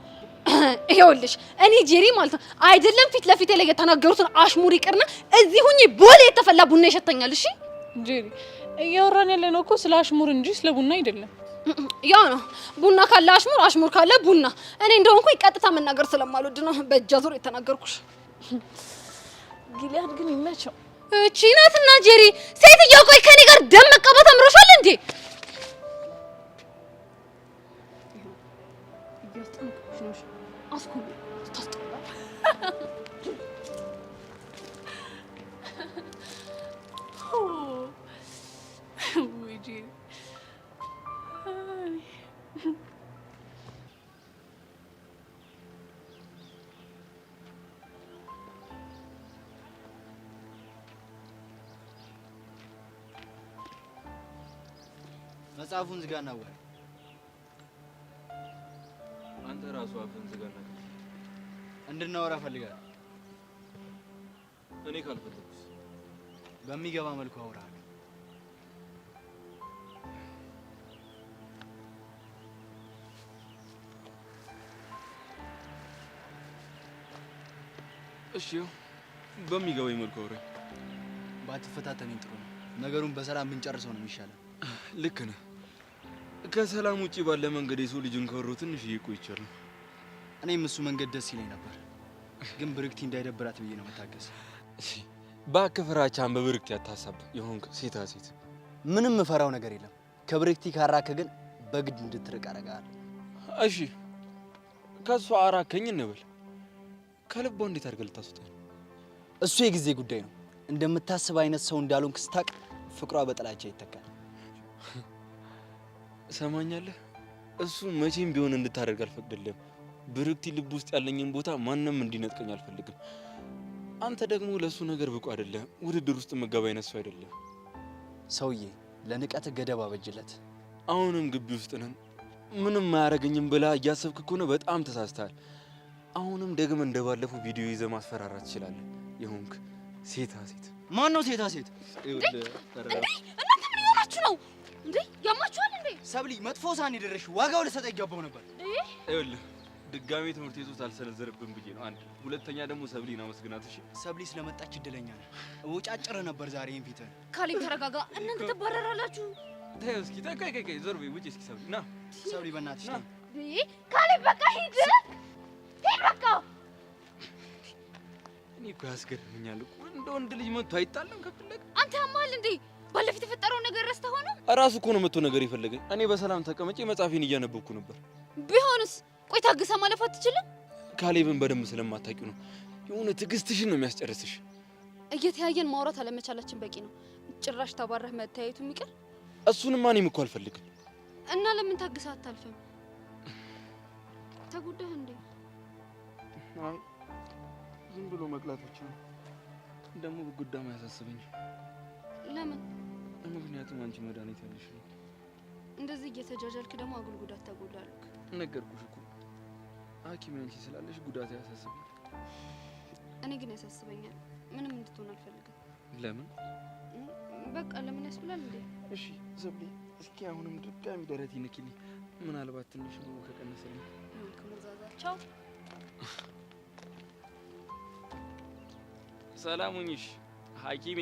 ይኸውልሽ እኔ ጄሪ ማለት ነው አይደለም ፊት ለፊቴ ላይ የተናገሩትን አሽሙር ይቅርና እዚህ ሁኚ ቦሌ የተፈላ ቡና ይሸተኛል። እሺ ጄሪ እያወራን ያለ ነው እኮ ስለ አሽሙር እንጂ ስለ ቡና አይደለም። ያው ነው ቡና ካለ አሽሙር፣ አሽሙር ካለ ቡና። እኔ እንደሆንኩኝ ቀጥታ መናገር ስለማልወድ ነው በእጃ ዙር የተናገርኩሽ። ጊሊያድ ግን ይመቸው። እቺ ናትና ጄሪ ሴትዮዋ፣ ቆይ ከኔ ጋር ደም መቀባት አምሮሻል እንዴ? አስኩ ታስጠላ። ወይ ጄሪ መጽሐፉን ዝጋና ወይ አንተ ራሱ አፍን ዝጋና እንድናወራ ፈልጋለሁ። እኔ ካልፈለኩስ በሚገባ መልኩ አውራለሁ። እሺ በሚገባኝ መልኩ አውራኝ። ባትፈታተነኝ ጥሩ ነው። ነገሩን በሰላም ብንጨርሰው ነው የሚሻለው። ልክ ነህ። ከሰላም ውጪ ባለ መንገድ የሰው ልጅን ከወሮ ትንሽ ቆይቻለሁ። እኔም እሱ መንገድ ደስ ይለኝ ነበር፣ ግን ብርክቲ እንዳይደብራት ብዬ ነው መታገስ። ባከፍራቻን በብርክቲ አታሳብ። የሆንክ ሴታ ሴት ምንም እፈራው ነገር የለም። ከብርክቲ ካራከ ግን በግድ እንድትርቅ አደርጋለሁ። እሺ ከሷ አራከኝ እንበል። ከልቧ እንዴት አድርገህ ልታስወጣኝ? እሱ የጊዜ ጉዳይ ነው። እንደምታስብ አይነት ሰው እንዳልሆንክ ስታውቅ ፍቅሯ በጥላቻ ይተካል። ሰማኛለህ? እሱ መቼም ቢሆን እንድታደርግ አልፈቅድልህም። ብርክቲ ልብ ውስጥ ያለኝን ቦታ ማንም እንዲነጥቀኝ አልፈልግም። አንተ ደግሞ ለሱ ነገር ብቁ አይደለም። ውድድር ውስጥ መገባ አይነት ሰው አይደለም። ሰውዬ ለንቀት ገደብ አበጅለት። አሁንም ግቢ ውስጥ ነን። ምንም አያረገኝም ብላ እያሰብክ ከሆነ በጣም ተሳስተሃል። አሁንም ደግመ እንደባለፈው ቪዲዮ ይዘህ ማስፈራራት ትችላለህ። የሆንክ ሴታ ሴት። ማን ነው ሴታ ሴት? እናንተ ምን እየሆናችሁ ነው እንዴ? ያማችኋል እንዴ? ሰብሊ መጥፎ ሳን ይደረሽ ዋጋው ለሰጠ ይገባው ነበር። ይኸውልህ ድጋሜ ትምህርት ቤት ውስጥ አልሰነዘርብን ብዬ ነው። አንድ ሁለተኛ ደግሞ ሰብሊን አመስግናት። እሺ ሰብሊ ስለመጣች እድለኛ ነህ። ወጫጭረ ነበር ዛሬ ፊትህ። ካሌብ ተረጋጋ። እናንተ ትባረራላችሁ። ተይው እስኪ ተይ ዞር በይ ውጪ እስኪ ሰብሊ ና ሰብሊ በእናትሽ ና ካሌብ በቃ ሂድ በቃ። እኔ እኮ ያስገርመኛል እኮ እንደ ወንድ ልጅ መጥቶ አይጣለም ከፈለገ። አንተ ያማል እንዴ? ባለፈው የተፈጠረው ነገር ረስተህ ሆኖ እራሱ እኮ ነው መጥቶ ነገር የፈለገኝ። እኔ በሰላም ተቀመጬ መጽሐፌን እያነበብኩ ነበር። ቢሆንስ ቆይ ታግሳ ማለፍ አትችልም? ካሌብን በደንብ ስለማታውቂው ነው። የሆነ ትዕግስትሽን ነው የሚያስጨርስሽ። እየተያየን ማውራት አለመቻላችን በቂ ነው። ጭራሽ ተባረህ መተያየቱ የሚቀር እሱንማ እኔም እኮ አልፈልግም። እና ለምን ታግሳ አታልፍም? ተጎዳህ እንዴ? አይ ዝም ብሎ መቅላት ብቻ ነው። ደግሞ ብጎዳም አያሳስበኝም። ለምን? ምክንያቱም አንቺ መድኃኒት ያለሽ ነው። እንደዚህ እየተጃጃልክ ደግሞ አጉል ጉዳት ተጎዳልክ። ነገርኩሽ እኮ ሐኪም አንቺ ስላለሽ ጉዳት ያሳስበኝ። እኔ ግን ያሳስበኛል። ምንም እንድትሆን አልፈልግም። ለምን? በቃ ለምን ያስብላል እንዴ? እሺ ሰብሊ እስኪ አሁንም ድጋሚ ደረት ይነኪልኝ። ምናልባት ትንሽ ነው ከቀነሰልኝ። ቻው። ሰላም ሁኚሽ ሐኪሜ።